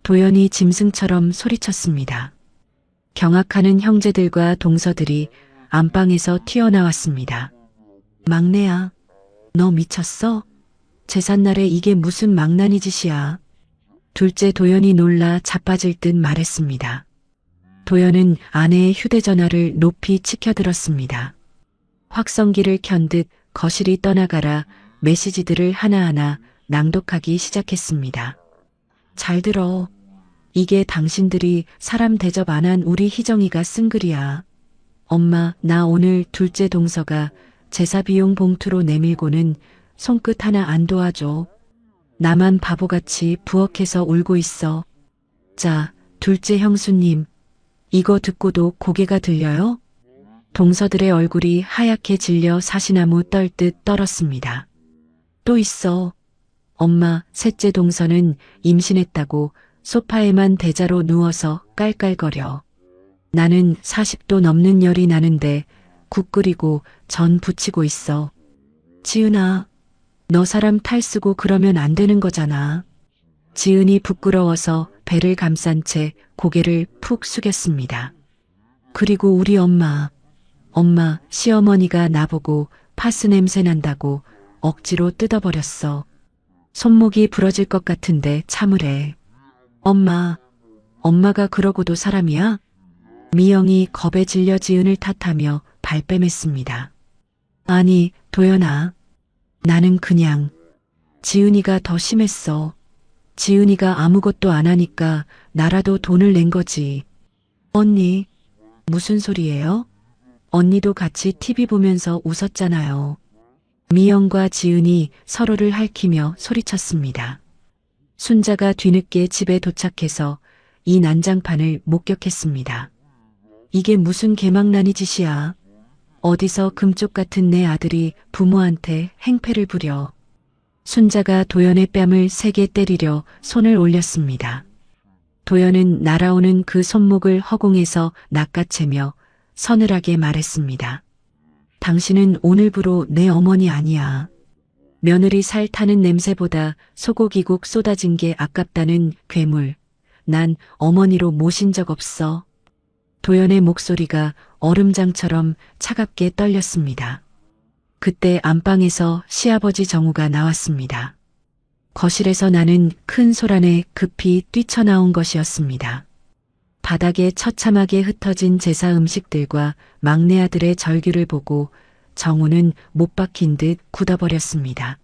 도연이 짐승처럼 소리쳤습니다. 경악하는 형제들과 동서들이 안방에서 튀어나왔습니다. 막내야, 너 미쳤어? 제삿날에 이게 무슨 망나니 짓이야? 둘째 도연이 놀라 자빠질 듯 말했습니다. 도연은 아내의 휴대전화를 높이 치켜들었습니다. 확성기를 켠 듯 거실이 떠나가라 메시지들을 하나하나 낭독하기 시작했습니다. 잘 들어. 이게 당신들이 사람 대접 안 한 우리 희정이가 쓴 글이야. 엄마, 나 오늘 둘째 동서가 제사 비용 봉투로 내밀고는 손끝 하나 안 도와줘. 나만 바보같이 부엌에서 울고 있어. 자, 둘째 형수님, 이거 듣고도 고개가 들려요? 동서들의 얼굴이 하얗게 질려 사시나무 떨듯 떨었습니다. 또 있어. 엄마, 셋째 동서는 임신했다고 소파에만 대자로 누워서 깔깔거려. 나는 40도 넘는 열이 나는데 국 끓이고 전 부치고 있어. 지은아, 너 사람 탈쓰고 그러면 안 되는 거잖아. 지은이 부끄러워서 배를 감싼 채 고개를 푹 숙였습니다. 그리고 우리 엄마, 시어머니가 나보고 파스 냄새 난다고 억지로 뜯어버렸어. 손목이 부러질 것 같은데 참으래. 엄마가 그러고도 사람이야? 미영이 겁에 질려 지은을 탓하며 발뺌했습니다. 아니, 도연아. 나는 그냥 지은이가 더 심했어. 지은이가 아무것도 안 하니까 나라도 돈을 낸 거지. 언니, 무슨 소리예요? 언니도 같이 TV 보면서 웃었잖아요. 미영과 지은이 서로를 핥히며 소리쳤습니다. 순자가 뒤늦게 집에 도착해서 이 난장판을 목격했습니다. 이게 무슨 개망나니 짓이야. 어디서 금쪽 같은 내 아들이 부모한테 행패를 부려. 순자가 도연의 뺨을 세게 때리려 손을 올렸습니다. 도연은 날아오는 그 손목을 허공에서 낚아채며 서늘하게 말했습니다. 당신은 오늘부로 내 어머니 아니야. 며느리 살 타는 냄새보다 소고기국 쏟아진 게 아깝다는 괴물. 난 어머니로 모신 적 없어. 도연의 목소리가 얼음장처럼 차갑게 떨렸습니다. 그때 안방에서 시아버지 정우가 나왔습니다. 거실에서 나는 큰 소란에 급히 뛰쳐나온 것이었습니다. 바닥에 처참하게 흩어진 제사 음식들과 막내 아들의 절규를 보고 정우는 못 박힌 듯 굳어버렸습니다.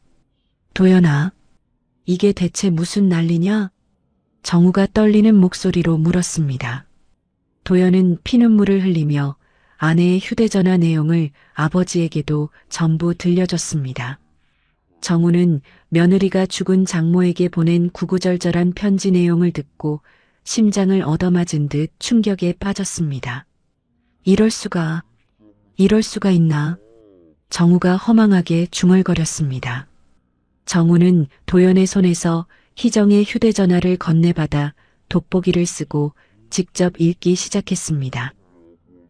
도연아, 이게 대체 무슨 난리냐? 정우가 떨리는 목소리로 물었습니다. 도연은 피눈물을 흘리며 아내의 휴대전화 내용을 아버지에게도 전부 들려줬습니다. 정우는 며느리가 죽은 장모에게 보낸 구구절절한 편지 내용을 듣고 심장을 얻어맞은 듯 충격에 빠졌습니다. 이럴 수가 있나? 정우가 허망하게 중얼거렸습니다. 정우는 도연의 손에서 희정의 휴대전화를 건네받아 돋보기를 쓰고 직접 읽기 시작했습니다.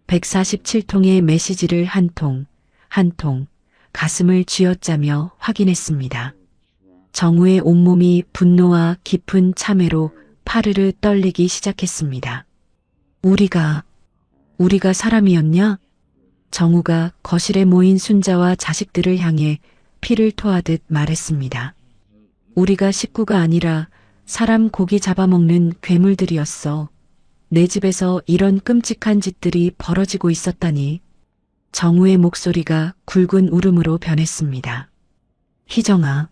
147통의 메시지를 한 통, 한 통, 가슴을 쥐어짜며 확인했습니다. 정우의 온몸이 분노와 깊은 참회로 파르르 떨리기 시작했습니다. 우리가 사람이었냐? 정우가 거실에 모인 순자와 자식들을 향해 피를 토하듯 말했습니다. 우리가 식구가 아니라 사람 고기 잡아먹는 괴물들이었어. 내 집에서 이런 끔찍한 짓들이 벌어지고 있었다니. 정우의 목소리가 굵은 울음으로 변했습니다. 희정아,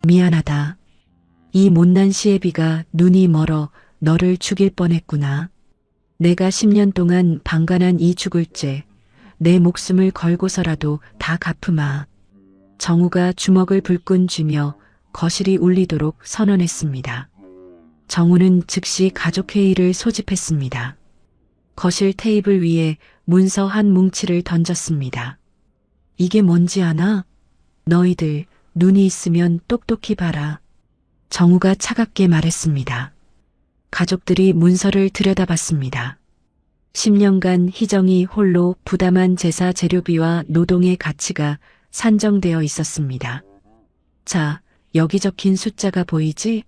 미안하다. 이 못난 시애비가 눈이 멀어 너를 죽일 뻔했구나. 내가 10년 동안 방관한 이 죽을 죄, 내 목숨을 걸고서라도 다 갚으마. 정우가 주먹을 불끈 쥐며 거실이 울리도록 선언했습니다. 정우는 즉시 가족회의를 소집했습니다. 거실 테이블 위에 문서 한 뭉치를 던졌습니다. 이게 뭔지 아나? 너희들 눈이 있으면 똑똑히 봐라. 정우가 차갑게 말했습니다. 가족들이 문서를 들여다봤습니다. 10년간 희정이 홀로 부담한 제사 재료비와 노동의 가치가 산정되어 있었습니다. 자, 여기 적힌 숫자가 보이지?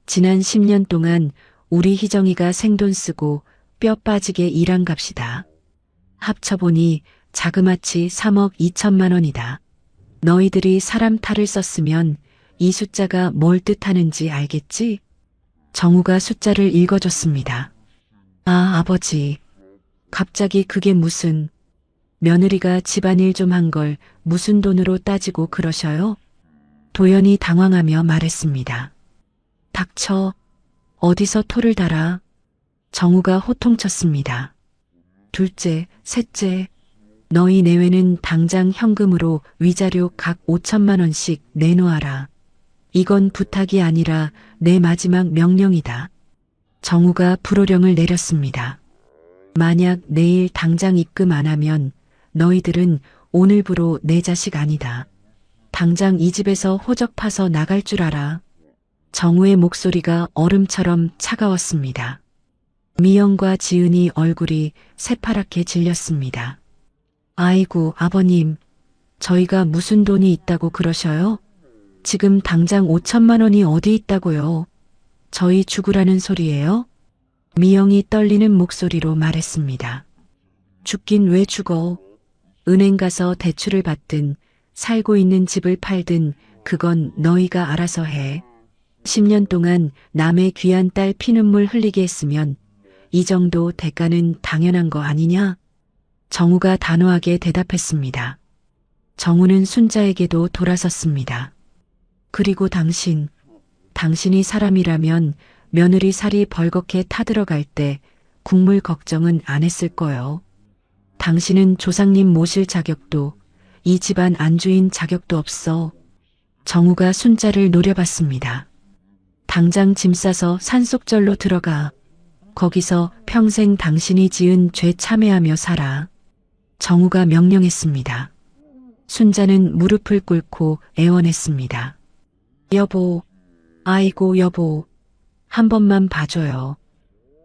지난 10년 동안 우리 희정이가 생돈 쓰고 뼈 빠지게 일한 값이다. 합쳐보니 자그마치 3억 2천만 원이다. 너희들이 사람 탈을 썼으면 이 숫자가 뭘 뜻하는지 알겠지? 정우가 숫자를 읽어줬습니다. 아, 아버지. 갑자기 그게 무슨... 며느리가 집안일 좀 한 걸 무슨 돈으로 따지고 그러셔요? 도연이 당황하며 말했습니다. 닥쳐. 어디서 토를 달아. 정우가 호통쳤습니다. 둘째, 셋째. 너희 내외는 당장 현금으로 위자료 각 5천만 원씩 내놓아라. 이건 부탁이 아니라 내 마지막 명령이다. 정우가 불호령을 내렸습니다. 만약 내일 당장 입금 안 하면 너희들은 오늘부로 내 자식 아니다. 당장 이 집에서 호적 파서 나갈 줄 알아. 정우의 목소리가 얼음처럼 차가웠습니다. 미영과 지은이 얼굴이 새파랗게 질렸습니다. 아이고, 아버님, 저희가 무슨 돈이 있다고 그러셔요? 지금 당장 5천만 원이 어디 있다고요? 저희 죽으라는 소리예요? 미영이 떨리는 목소리로 말했습니다. 죽긴 왜 죽어? 은행 가서 대출을 받든 살고 있는 집을 팔든 그건 너희가 알아서 해. 10년 동안 남의 귀한 딸 피눈물 흘리게 했으면 이 정도 대가는 당연한 거 아니냐? 정우가 단호하게 대답했습니다. 정우는 순자에게도 돌아섰습니다. 그리고 당신이 사람이라면 며느리 살이 벌겋게 타들어갈 때 국물 걱정은 안 했을 거요. 당신은 조상님 모실 자격도 이 집안 안주인 자격도 없어. 정우가 순자를 노려봤습니다. 당장 짐 싸서 산속절로 들어가. 거기서 평생 당신이 지은 죄 참회하며 살아. 정우가 명령했습니다. 순자는 무릎을 꿇고 애원했습니다. 여보, 아이고 여보, 한 번만 봐줘요.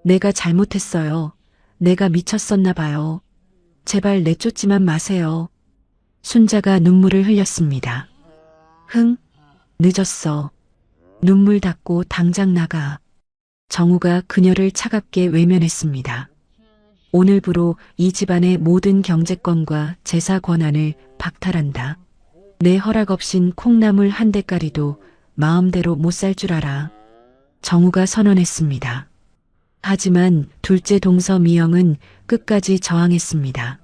내가 잘못했어요. 내가 미쳤었나 봐요. 제발 내쫓지만 마세요. 순자가 눈물을 흘렸습니다. 흥, 늦었어. 눈물 닦고 당장 나가. 정우가 그녀를 차갑게 외면했습니다. 오늘부로 이 집안의 모든 경제권과 제사 권한을 박탈한다. 내 허락 없인 콩나물 한 대가리도 마음대로 못 살 줄 알아. 정우가 선언했습니다. 하지만 둘째 동서 미영은 끝까지 저항했습니다.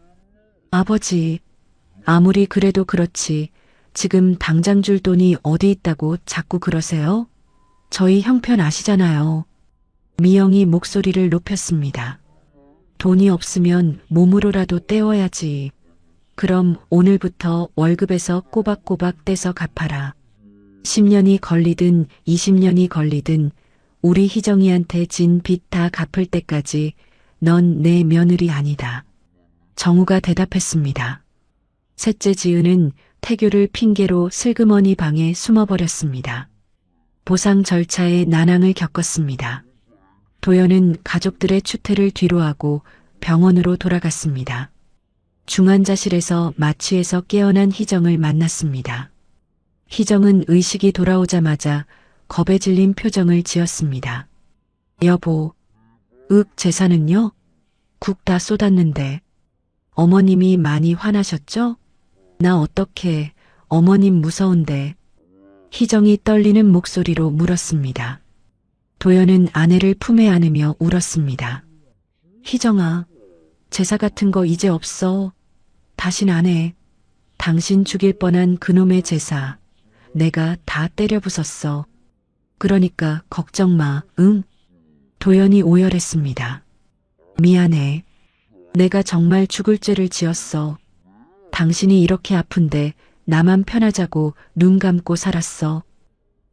아버지, 아무리 그래도 그렇지 지금 당장 줄 돈이 어디 있다고 자꾸 그러세요? 저희 형편 아시잖아요. 미영이 목소리를 높였습니다. 돈이 없으면 몸으로라도 떼어야지. 그럼 오늘부터 월급에서 꼬박꼬박 떼서 갚아라. 10년이 걸리든 20년이 걸리든 우리 희정이한테 진 빚 다 갚을 때까지 넌 내 며느리 아니다. 정우가 대답했습니다. 셋째 지은은 태교를 핑계로 슬그머니 방에 숨어버렸습니다. 보상 절차에 난항을 겪었습니다. 도연은 가족들의 추태를 뒤로하고 병원으로 돌아갔습니다. 중환자실에서 마취해서 깨어난 희정을 만났습니다. 희정은 의식이 돌아오자마자 겁에 질린 표정을 지었습니다. 여보, 재산은요? 국 다 쏟았는데. 어머님이 많이 화나셨죠? 나 어떡해, 어머님 무서운데. 희정이 떨리는 목소리로 물었습니다. 도연은 아내를 품에 안으며 울었습니다. 희정아, 제사 같은 거 이제 없어. 다신 안 해. 당신 죽일 뻔한 그놈의 제사 내가 다 때려 부쉈어. 그러니까 걱정 마, 응? 도연이 오열했습니다. 미안해. 내가 정말 죽을 죄를 지었어. 당신이 이렇게 아픈데 나만 편하자고 눈 감고 살았어.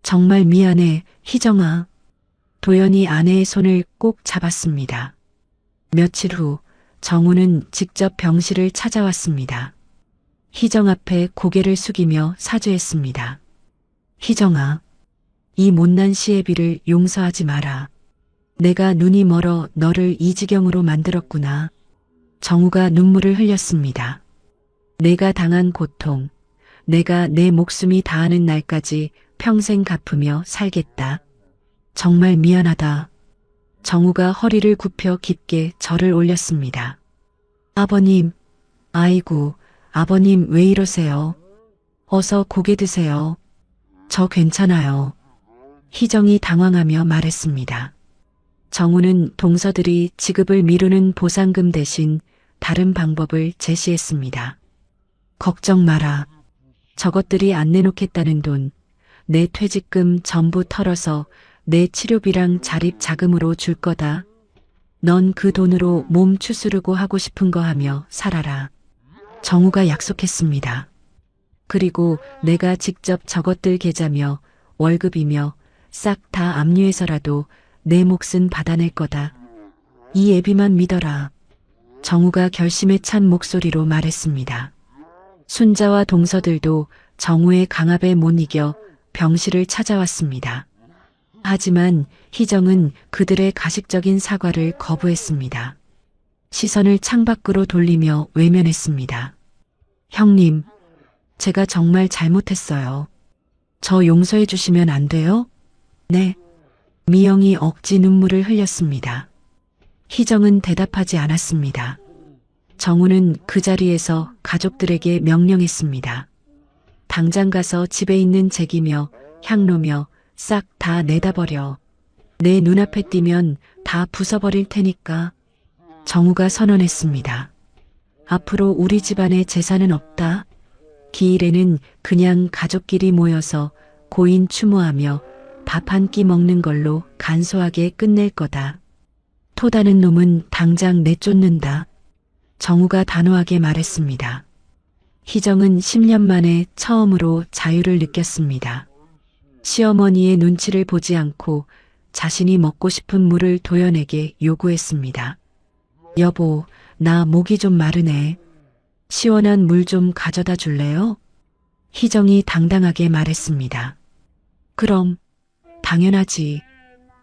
정말 미안해, 희정아. 도연이 아내의 손을 꼭 잡았습니다. 며칠 후 정우는 직접 병실을 찾아왔습니다. 희정 앞에 고개를 숙이며 사죄했습니다. 희정아, 이 못난 시애비를 용서하지 마라. 내가 눈이 멀어 너를 이 지경으로 만들었구나. 정우가 눈물을 흘렸습니다. 내가 당한 고통, 내가 내 목숨이 다하는 날까지 평생 갚으며 살겠다. 정말 미안하다. 정우가 허리를 굽혀 깊게 절을 올렸습니다. 아버님, 아이고, 아버님 왜 이러세요? 어서 고개 드세요. 저 괜찮아요. 희정이 당황하며 말했습니다. 정우는 동서들이 지급을 미루는 보상금 대신 다른 방법을 제시했습니다. 걱정 마라. 저것들이 안 내놓겠다는 돈, 내 퇴직금 전부 털어서 내 치료비랑 자립 자금으로 줄 거다. 넌 그 돈으로 몸 추스르고 하고 싶은 거 하며 살아라. 정우가 약속했습니다. 그리고 내가 직접 저것들 계좌며 월급이며 싹 다 압류해서라도 내 몫은 받아낼 거다. 이 애비만 믿어라. 정우가 결심에 찬 목소리로 말했습니다. 순자와 동서들도 정우의 강압에 못 이겨 병실을 찾아왔습니다. 하지만 희정은 그들의 가식적인 사과를 거부했습니다. 시선을 창밖으로 돌리며 외면했습니다. 형님, 제가 정말 잘못했어요. 저 용서해 주시면 안 돼요? 네. 미영이 억지 눈물을 흘렸습니다. 희정은 대답하지 않았습니다. 정우는 그 자리에서 가족들에게 명령했습니다. 당장 가서 집에 있는 잭이며 향로며 싹 다 내다 버려. 내 눈앞에 띄면 다 부숴버릴 테니까. 정우가 선언했습니다. 앞으로 우리 집안에 재산은 없다. 기일에는 그냥 가족끼리 모여서 고인 추모하며 밥 한 끼 먹는 걸로 간소하게 끝낼 거다. 토다는 놈은 당장 내쫓는다. 정우가 단호하게 말했습니다. 희정은 10년 만에 처음으로 자유를 느꼈습니다. 시어머니의 눈치를 보지 않고 자신이 먹고 싶은 물을 도연에게 요구했습니다. 여보, 나 목이 좀 마르네. 시원한 물 좀 가져다 줄래요? 희정이 당당하게 말했습니다. 그럼, 당연하지.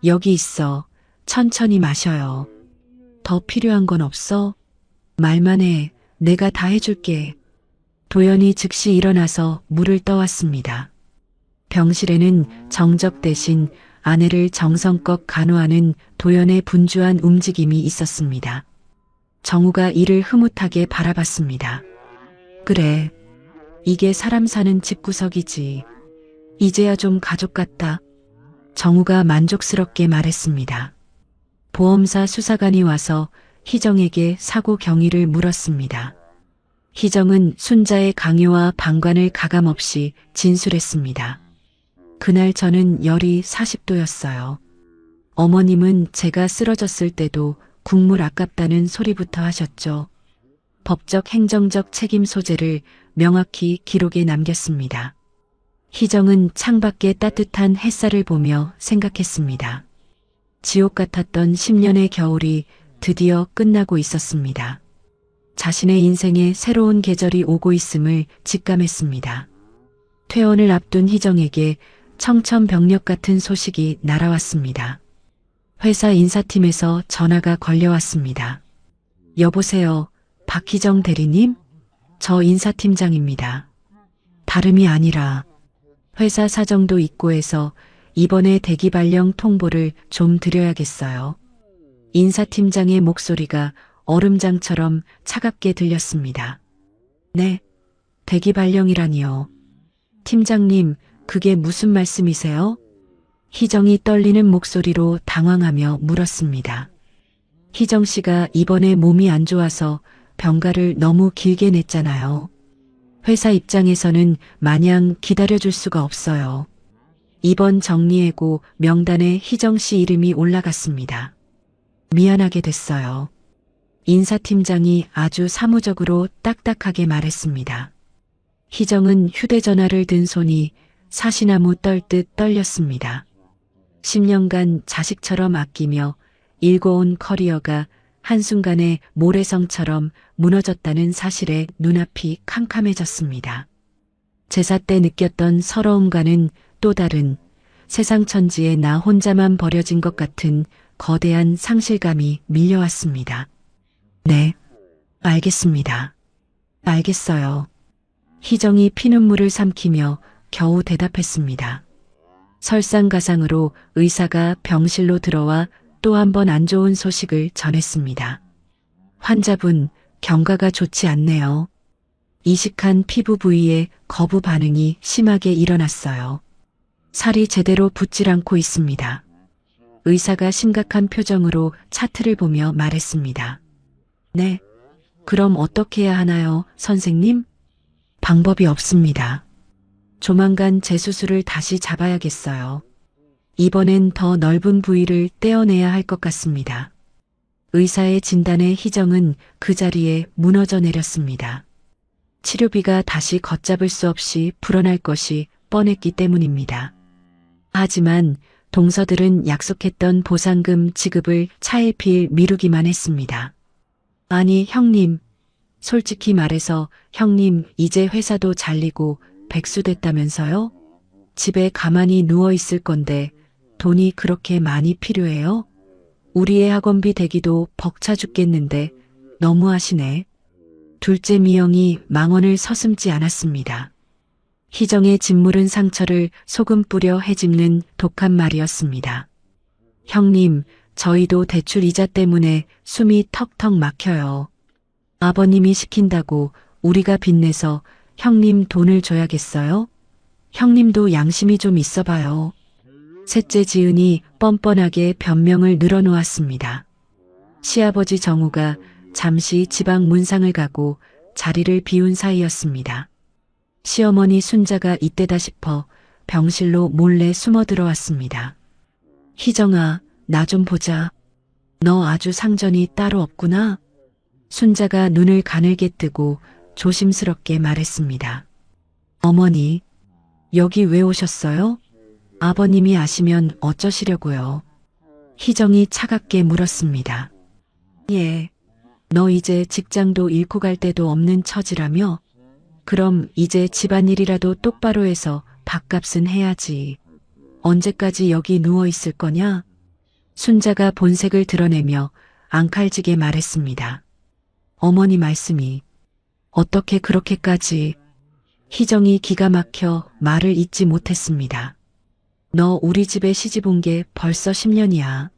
여기 있어. 천천히 마셔요. 더 필요한 건 없어? 말만 해. 내가 다 해줄게. 도연이 즉시 일어나서 물을 떠왔습니다. 병실에는 정적 대신 아내를 정성껏 간호하는 도연의 분주한 움직임이 있었습니다. 정우가 이를 흐뭇하게 바라봤습니다. 그래, 이게 사람 사는 집구석이지. 이제야 좀 가족 같다. 정우가 만족스럽게 말했습니다. 보험사 수사관이 와서 희정에게 사고 경위를 물었습니다. 희정은 순자의 강요와 방관을 가감없이 진술했습니다. 그날 저는 열이 40도였어요. 어머님은 제가 쓰러졌을 때도 국물 아깝다는 소리부터 하셨죠. 법적 행정적 책임 소재를 명확히 기록에 남겼습니다. 희정은 창밖의 따뜻한 햇살을 보며 생각했습니다. 지옥 같았던 10년의 겨울이 드디어 끝나고 있었습니다. 자신의 인생에 새로운 계절이 오고 있음을 직감했습니다. 퇴원을 앞둔 희정에게 청천벽력 같은 소식이 날아왔습니다. 회사 인사팀에서 전화가 걸려왔습니다. 여보세요, 박희정 대리님? 저 인사팀장입니다. 다름이 아니라 회사 사정도 있고 해서 이번에 대기 발령 통보를 좀 드려야겠어요. 인사팀장의 목소리가 얼음장처럼 차갑게 들렸습니다. 네, 대기 발령이라니요. 팀장님, 그게 무슨 말씀이세요? 희정이 떨리는 목소리로 당황하며 물었습니다. 희정 씨가 이번에 몸이 안 좋아서 병가를 너무 길게 냈잖아요. 회사 입장에서는 마냥 기다려줄 수가 없어요. 이번 정리해고 명단에 희정 씨 이름이 올라갔습니다. 미안하게 됐어요. 인사팀장이 아주 사무적으로 딱딱하게 말했습니다. 희정은 휴대전화를 든 손이 사시나무 떨듯 떨렸습니다. 10년간 자식처럼 아끼며 일궈온 커리어가 한순간에 모래성처럼 무너졌다는 사실에 눈앞이 캄캄해졌습니다. 제사 때 느꼈던 서러움과는 또 다른 세상 천지에 나 혼자만 버려진 것 같은 거대한 상실감이 밀려왔습니다. 네, 알겠습니다. 알겠어요. 희정이 피눈물을 삼키며 겨우 대답했습니다. 설상가상으로 의사가 병실로 들어와 또 한 번 안 좋은 소식을 전했습니다. 환자분, 경과가 좋지 않네요. 이식한 피부 부위에 거부 반응이 심하게 일어났어요. 살이 제대로 붙질 않고 있습니다. 의사가 심각한 표정으로 차트를 보며 말했습니다. 네, 그럼 어떻게 해야 하나요, 선생님? 방법이 없습니다. 조만간 재수술을 다시 잡아야겠어요. 이번엔 더 넓은 부위를 떼어내야 할 것 같습니다. 의사의 진단에 희정은 그 자리에 무너져 내렸습니다. 치료비가 다시 걷잡을 수 없이 불어날 것이 뻔했기 때문입니다. 하지만 동서들은 약속했던 보상금 지급을 차일피일 미루기만 했습니다. 아니, 형님. 솔직히 말해서 형님 이제 회사도 잘리고 백수됐다면서요? 집에 가만히 누워 있을 건데 돈이 그렇게 많이 필요해요? 우리의 학원비 대기도 벅차 죽겠는데 너무하시네. 둘째 미영이 망언을 서슴지 않았습니다. 희정의 짓물은 상처를 소금 뿌려 헤집는 독한 말이었습니다. 형님, 저희도 대출 이자 때문에 숨이 턱턱 막혀요. 아버님이 시킨다고 우리가 빚내서 형님 돈을 줘야겠어요? 형님도 양심이 좀 있어 봐요. 셋째 지은이 뻔뻔하게 변명을 늘어놓았습니다. 시아버지 정우가 잠시 지방 문상을 가고 자리를 비운 사이였습니다. 시어머니 순자가 이때다 싶어 병실로 몰래 숨어 들어왔습니다. 희정아, 나 좀 보자. 너 아주 상전이 따로 없구나. 순자가 눈을 가늘게 뜨고 조심스럽게 말했습니다. 어머니, 여기 왜 오셨어요? 아버님이 아시면 어쩌시려고요? 희정이 차갑게 물었습니다. 예, 너 이제 직장도 잃고 갈 데도 없는 처지라며? 그럼 이제 집안일이라도 똑바로 해서 밥값은 해야지. 언제까지 여기 누워 있을 거냐? 순자가 본색을 드러내며 앙칼지게 말했습니다. 어머니 말씀이 어떻게 그렇게까지. 희정이 기가 막혀 말을 잇지 못했습니다. 너 우리 집에 시집 온 게 벌써 10년이야.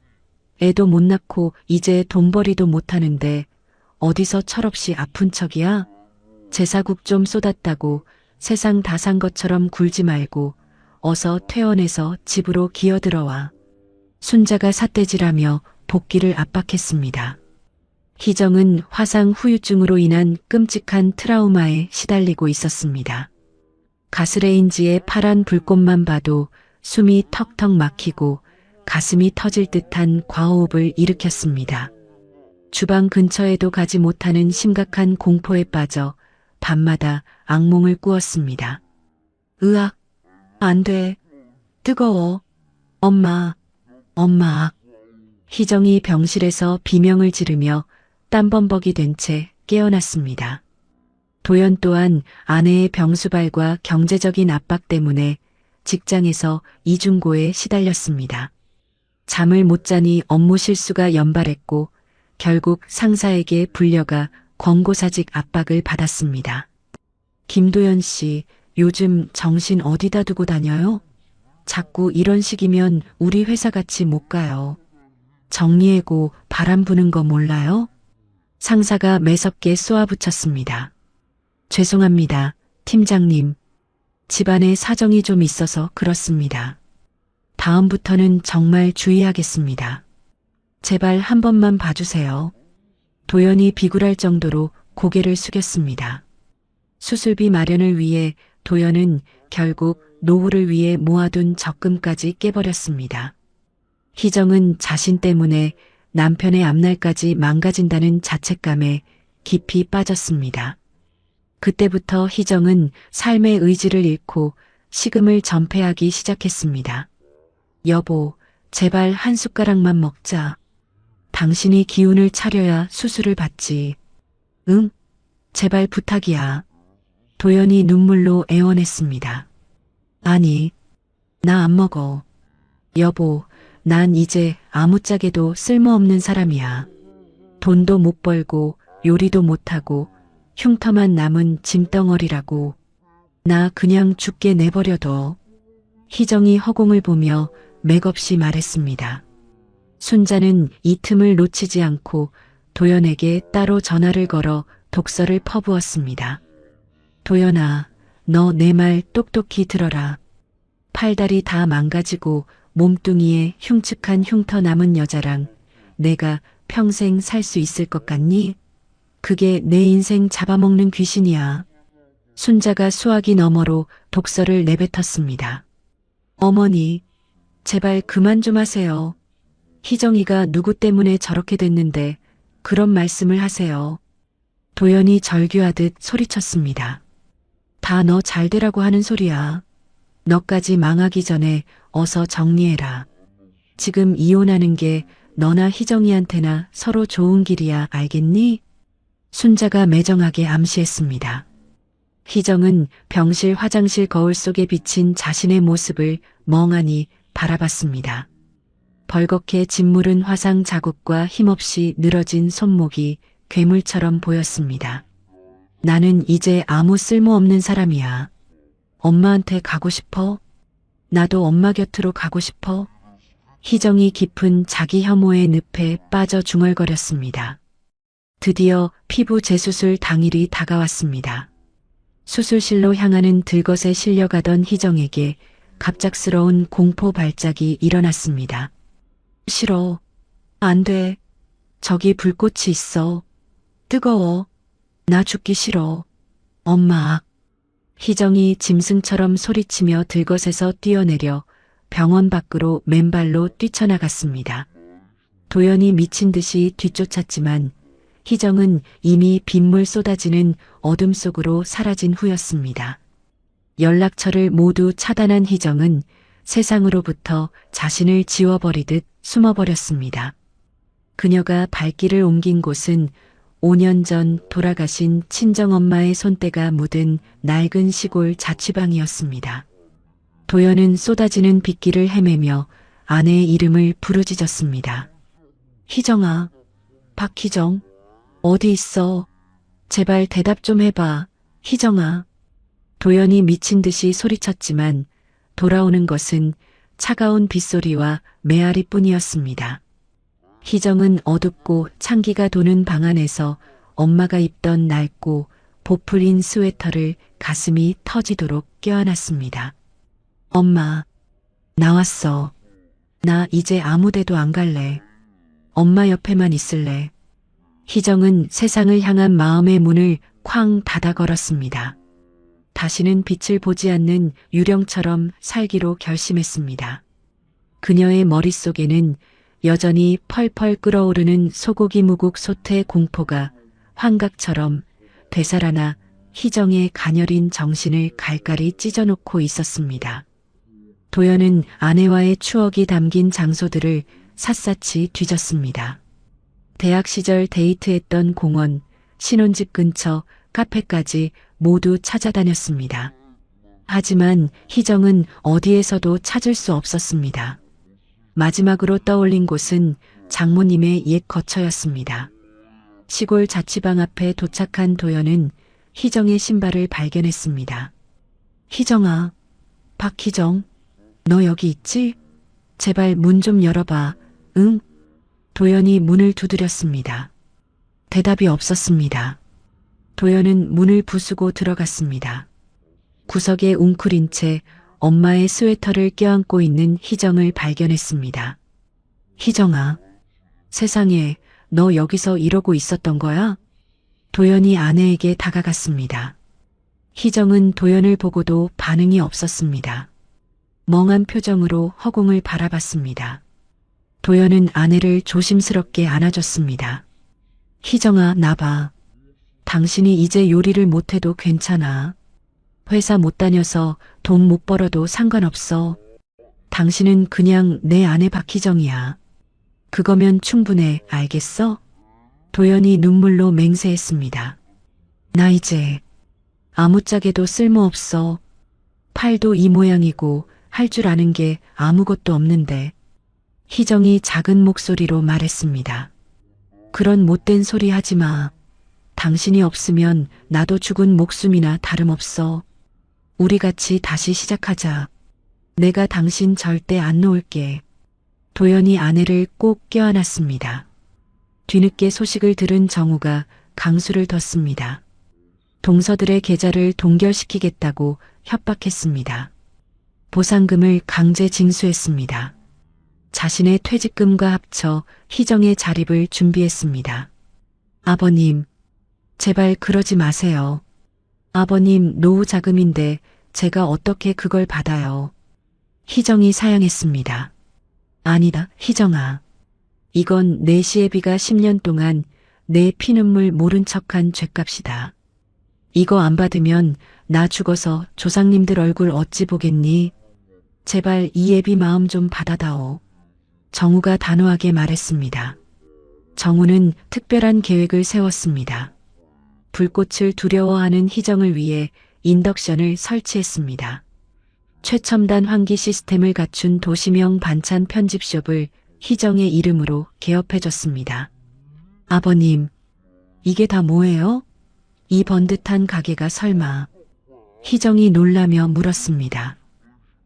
애도 못 낳고 이제 돈벌이도 못 하는데 어디서 철없이 아픈 척이야? 제사국 좀 쏟았다고 세상 다 산 것처럼 굴지 말고 어서 퇴원해서 집으로 기어들어와. 순자가 삿대질하며 복귀를 압박했습니다. 희정은 화상 후유증으로 인한 끔찍한 트라우마에 시달리고 있었습니다. 가스레인지의 파란 불꽃만 봐도 숨이 턱턱 막히고 가슴이 터질 듯한 과호흡을 일으켰습니다. 주방 근처에도 가지 못하는 심각한 공포에 빠져 밤마다 악몽을 꾸었습니다. 으악, 안 돼. 뜨거워. 엄마, 엄마. 희정이 병실에서 비명을 지르며 땀범벅이 된 채 깨어났습니다. 도연 또한 아내의 병수발과 경제적인 압박 때문에 직장에서 이중고에 시달렸습니다. 잠을 못 자니 업무 실수가 연발했고 결국 상사에게 불려가 권고사직 압박을 받았습니다. 김도연 씨, 요즘 정신 어디다 두고 다녀요? 자꾸 이런 식이면 우리 회사 같이 못 가요. 정리해고 바람 부는 거 몰라요? 상사가 매섭게 쏘아붙였습니다. 죄송합니다, 팀장님. 집안에 사정이 좀 있어서 그렇습니다. 다음부터는 정말 주의하겠습니다. 제발 한 번만 봐주세요. 도연이 비굴할 정도로 고개를 숙였습니다. 수술비 마련을 위해 도연은 결국 노후를 위해 모아둔 적금까지 깨버렸습니다. 희정은 자신 때문에 남편의 앞날까지 망가진다는 자책감에 깊이 빠졌습니다. 그때부터 희정은 삶의 의지를 잃고 식음을 전폐하기 시작했습니다. 여보, 제발 한 숟가락만 먹자. 당신이 기운을 차려야 수술을 받지. 응? 제발 부탁이야. 도연이 눈물로 애원했습니다. 아니, 나 안 먹어. 여보, 난 이제 아무짝에도 쓸모없는 사람이야. 돈도 못 벌고 요리도 못하고 흉터만 남은 짐덩어리라고. 나 그냥 죽게 내버려둬. 희정이 허공을 보며 맥없이 말했습니다. 순자는 이 틈을 놓치지 않고 도연에게 따로 전화를 걸어 독서를 퍼부었습니다. 도연아, 너 내 말 똑똑히 들어라. 팔다리 다 망가지고 몸뚱이에 흉측한 흉터 남은 여자랑 내가 평생 살 수 있을 것 같니? 그게 내 인생 잡아먹는 귀신이야. 순자가 수화기 너머로 독서를 내뱉었습니다. 어머니, 제발 그만 좀 하세요. 희정이가 누구 때문에 저렇게 됐는데 그런 말씀을 하세요. 도연이 절규하듯 소리쳤습니다. 다 너 잘되라고 하는 소리야. 너까지 망하기 전에 어서 정리해라. 지금 이혼하는 게 너나 희정이한테나 서로 좋은 길이야, 알겠니? 순자가 매정하게 암시했습니다. 희정은 병실 화장실 거울 속에 비친 자신의 모습을 멍하니 바라봤습니다. 벌겋게 짓무른 화상 자국과 힘없이 늘어진 손목이 괴물처럼 보였습니다. 나는 이제 아무 쓸모없는 사람이야. 엄마한테 가고 싶어? 나도 엄마 곁으로 가고 싶어? 희정이 깊은 자기 혐오의 늪에 빠져 중얼거렸습니다. 드디어 피부 재수술 당일이 다가왔습니다. 수술실로 향하는 들것에 실려가던 희정에게 갑작스러운 공포 발작이 일어났습니다. 싫어. 안 돼. 저기 불꽃이 있어. 뜨거워. 나 죽기 싫어. 엄마. 희정이 짐승처럼 소리치며 들것에서 뛰어내려 병원 밖으로 맨발로 뛰쳐나갔습니다. 도연이 미친 듯이 뒤쫓았지만 희정은 이미 빗물 쏟아지는 어둠 속으로 사라진 후였습니다. 연락처를 모두 차단한 희정은 세상으로부터 자신을 지워버리듯 숨어버렸습니다. 그녀가 발길을 옮긴 곳은 5년 전 돌아가신 친정엄마의 손때가 묻은 낡은 시골 자취방이었습니다. 도연은 쏟아지는 빗길을 헤매며 아내의 이름을 부르짖었습니다. 희정아, 박희정, 어디 있어? 제발 대답 좀 해봐, 희정아. 도연이 미친 듯이 소리쳤지만 돌아오는 것은 차가운 빗소리와 메아리뿐이었습니다. 희정은 어둡고 찬기가 도는 방 안에서 엄마가 입던 낡고 보풀인 스웨터를 가슴이 터지도록 껴안았습니다. 엄마, 나왔어. 나 이제 아무 데도 안 갈래. 엄마 옆에만 있을래. 희정은 세상을 향한 마음의 문을 쾅 닫아 걸었습니다. 다시는 빛을 보지 않는 유령처럼 살기로 결심했습니다. 그녀의 머릿속에는 여전히 펄펄 끓어오르는 소고기 무국 소태 공포가 환각처럼 되살아나 희정의 가녀린 정신을 갈갈이 찢어놓고 있었습니다. 도연은 아내와의 추억이 담긴 장소들을 샅샅이 뒤졌습니다. 대학 시절 데이트했던 공원, 신혼집 근처, 카페까지 모두 찾아다녔습니다. 하지만 희정은 어디에서도 찾을 수 없었습니다. 마지막으로 떠올린 곳은 장모님의 옛 거처였습니다. 시골 자취방 앞에 도착한 도연은 희정의 신발을 발견했습니다. 희정아, 박희정, 너 여기 있지? 제발 문 좀 열어봐. 응? 도연이 문을 두드렸습니다. 대답이 없었습니다. 도연은 문을 부수고 들어갔습니다. 구석에 웅크린 채 엄마의 스웨터를 껴안고 있는 희정을 발견했습니다. 희정아, 세상에 너 여기서 이러고 있었던 거야? 도연이 아내에게 다가갔습니다. 희정은 도연을 보고도 반응이 없었습니다. 멍한 표정으로 허공을 바라봤습니다. 도연은 아내를 조심스럽게 안아줬습니다. 희정아, 나봐. 당신이 이제 요리를 못해도 괜찮아. 회사 못 다녀서 돈 못 벌어도 상관없어. 당신은 그냥 내 아내 박희정이야. 그거면 충분해, 알겠어? 도연이 눈물로 맹세했습니다. 나 이제 아무짝에도 쓸모없어. 팔도 이 모양이고 할 줄 아는 게 아무것도 없는데. 희정이 작은 목소리로 말했습니다. 그런 못된 소리 하지 마. 당신이 없으면 나도 죽은 목숨이나 다름없어. 우리 같이 다시 시작하자. 내가 당신 절대 안 놓을게. 도연이 아내를 꼭 껴안았습니다. 뒤늦게 소식을 들은 정우가 강수를 뒀습니다. 동서들의 계좌를 동결시키겠다고 협박했습니다. 보상금을 강제 징수했습니다. 자신의 퇴직금과 합쳐 희정의 자립을 준비했습니다. 아버님, 제발 그러지 마세요. 아버님 노후 자금인데 제가 어떻게 그걸 받아요. 희정이 사양했습니다. 아니다, 희정아. 이건 내 시애비가 10년 동안 내 피눈물 모른 척한 죗값이다. 이거 안 받으면 나 죽어서 조상님들 얼굴 어찌 보겠니? 제발 이 애비 마음 좀 받아다오. 정우가 단호하게 말했습니다. 정우는 특별한 계획을 세웠습니다. 불꽃을 두려워하는 희정을 위해 인덕션을 설치했습니다. 최첨단 환기 시스템을 갖춘 도시명 반찬 편집숍을 희정의 이름으로 개업해줬습니다. 아버님, 이게 다 뭐예요? 이 번듯한 가게가 설마. 희정이 놀라며 물었습니다.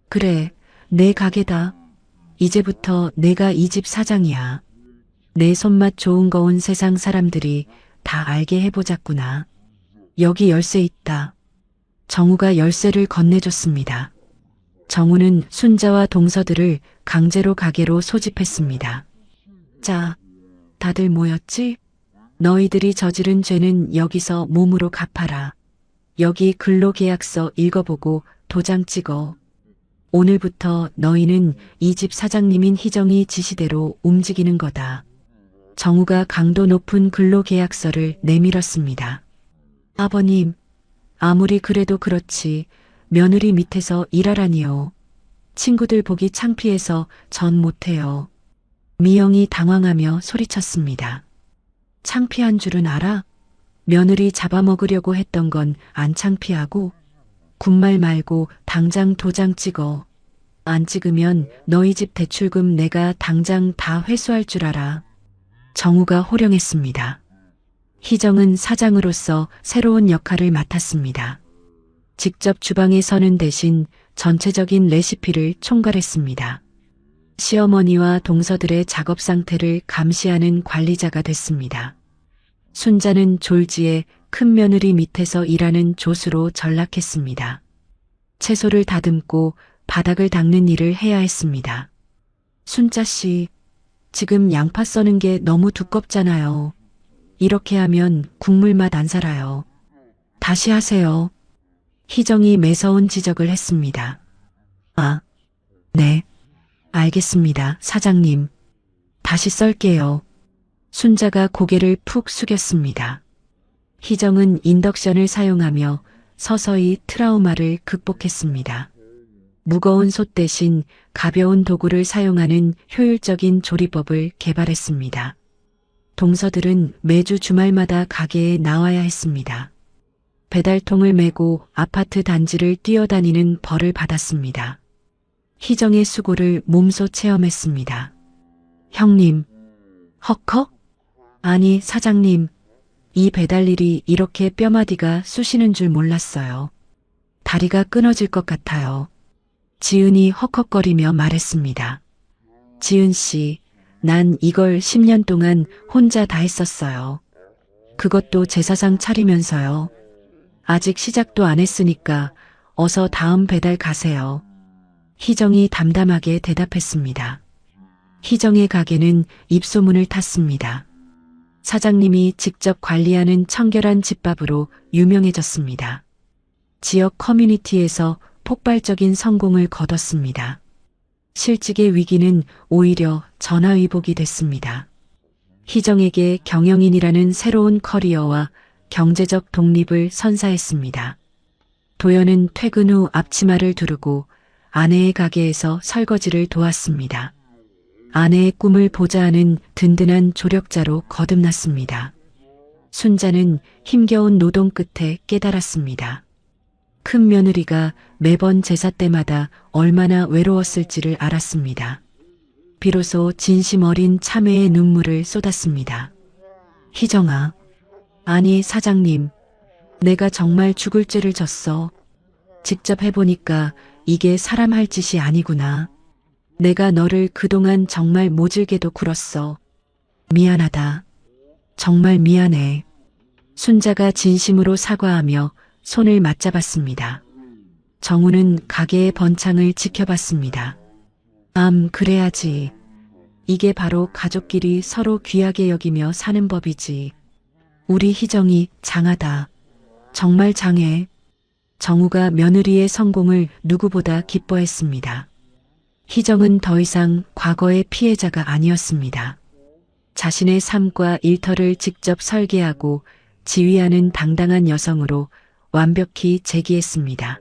그래, 내 가게다. 이제부터 내가 이 집 사장이야. 내 손맛 좋은 거 온 세상 사람들이 다 알게 해보자꾸나. 여기 열쇠 있다. 정우가 열쇠를 건네줬습니다. 정우는 순자와 동서들을 강제로 가게로 소집했습니다. 자, 다들 모였지? 너희들이 저지른 죄는 여기서 몸으로 갚아라. 여기 근로계약서 읽어보고 도장 찍어. 오늘부터 너희는 이 집 사장님인 희정이 지시대로 움직이는 거다. 정우가 강도 높은 근로계약서를 내밀었습니다. 아버님, 아무리 그래도 그렇지 며느리 밑에서 일하라니요. 친구들 보기 창피해서 전 못해요. 미영이 당황하며 소리쳤습니다. 창피한 줄은 알아? 며느리 잡아먹으려고 했던 건 안 창피하고? 군말 말고 당장 도장 찍어. 안 찍으면 너희 집 대출금 내가 당장 다 회수할 줄 알아. 정우가 호령했습니다. 희정은 사장으로서 새로운 역할을 맡았습니다. 직접 주방에 서는 대신 전체적인 레시피를 총괄했습니다. 시어머니와 동서들의 작업 상태를 감시하는 관리자가 됐습니다. 순자는 졸지에 큰 며느리 밑에서 일하는 조수로 전락했습니다. 채소를 다듬고 바닥을 닦는 일을 해야 했습니다. 순자 씨, 지금 양파 써는 게 너무 두껍잖아요. 이렇게 하면 국물 맛 안 살아요. 다시 하세요. 희정이 매서운 지적을 했습니다. 아, 네. 알겠습니다, 사장님. 다시 썰게요. 순자가 고개를 푹 숙였습니다. 희정은 인덕션을 사용하며 서서히 트라우마를 극복했습니다. 무거운 솥 대신 가벼운 도구를 사용하는 효율적인 조리법을 개발했습니다. 동서들은 매주 주말마다 가게에 나와야 했습니다. 배달통을 메고 아파트 단지를 뛰어다니는 벌을 받았습니다. 희정의 수고를 몸소 체험했습니다. 형님, 헉헉? 아니, 사장님, 이 배달일이 이렇게 뼈마디가 쑤시는 줄 몰랐어요. 다리가 끊어질 것 같아요. 지은이 헉헉거리며 말했습니다. 지은 씨, 난 이걸 10년 동안 혼자 다 했었어요. 그것도 제사상 차리면서요. 아직 시작도 안 했으니까 어서 다음 배달 가세요. 희정이 담담하게 대답했습니다. 희정의 가게는 입소문을 탔습니다. 사장님이 직접 관리하는 청결한 집밥으로 유명해졌습니다. 지역 커뮤니티에서 폭발적인 성공을 거뒀습니다. 실직의 위기는 오히려 전화위복이 됐습니다. 희정에게 경영인이라는 새로운 커리어와 경제적 독립을 선사했습니다. 도연은 퇴근 후 앞치마를 두르고 아내의 가게에서 설거지를 도왔습니다. 아내의 꿈을 보좌하는 든든한 조력자로 거듭났습니다. 순자는 힘겨운 노동 끝에 깨달았습니다. 큰 며느리가 매번 제사 때마다 얼마나 외로웠을지를 알았습니다. 비로소 진심 어린 참회의 눈물을 쏟았습니다. 희정아, 아니 사장님, 내가 정말 죽을 죄를 졌어. 직접 해보니까 이게 사람 할 짓이 아니구나. 내가 너를 그동안 정말 모질게도 굴었어. 미안하다. 정말 미안해. 순자가 진심으로 사과하며 손을 맞잡았습니다. 정우는 가게의 번창을 지켜봤습니다. 그래야지. 이게 바로 가족끼리 서로 귀하게 여기며 사는 법이지. 우리 희정이 장하다. 정말 장해. 정우가 며느리의 성공을 누구보다 기뻐했습니다. 희정은 더 이상 과거의 피해자가 아니었습니다. 자신의 삶과 일터를 직접 설계하고 지휘하는 당당한 여성으로 완벽히 재기했습니다.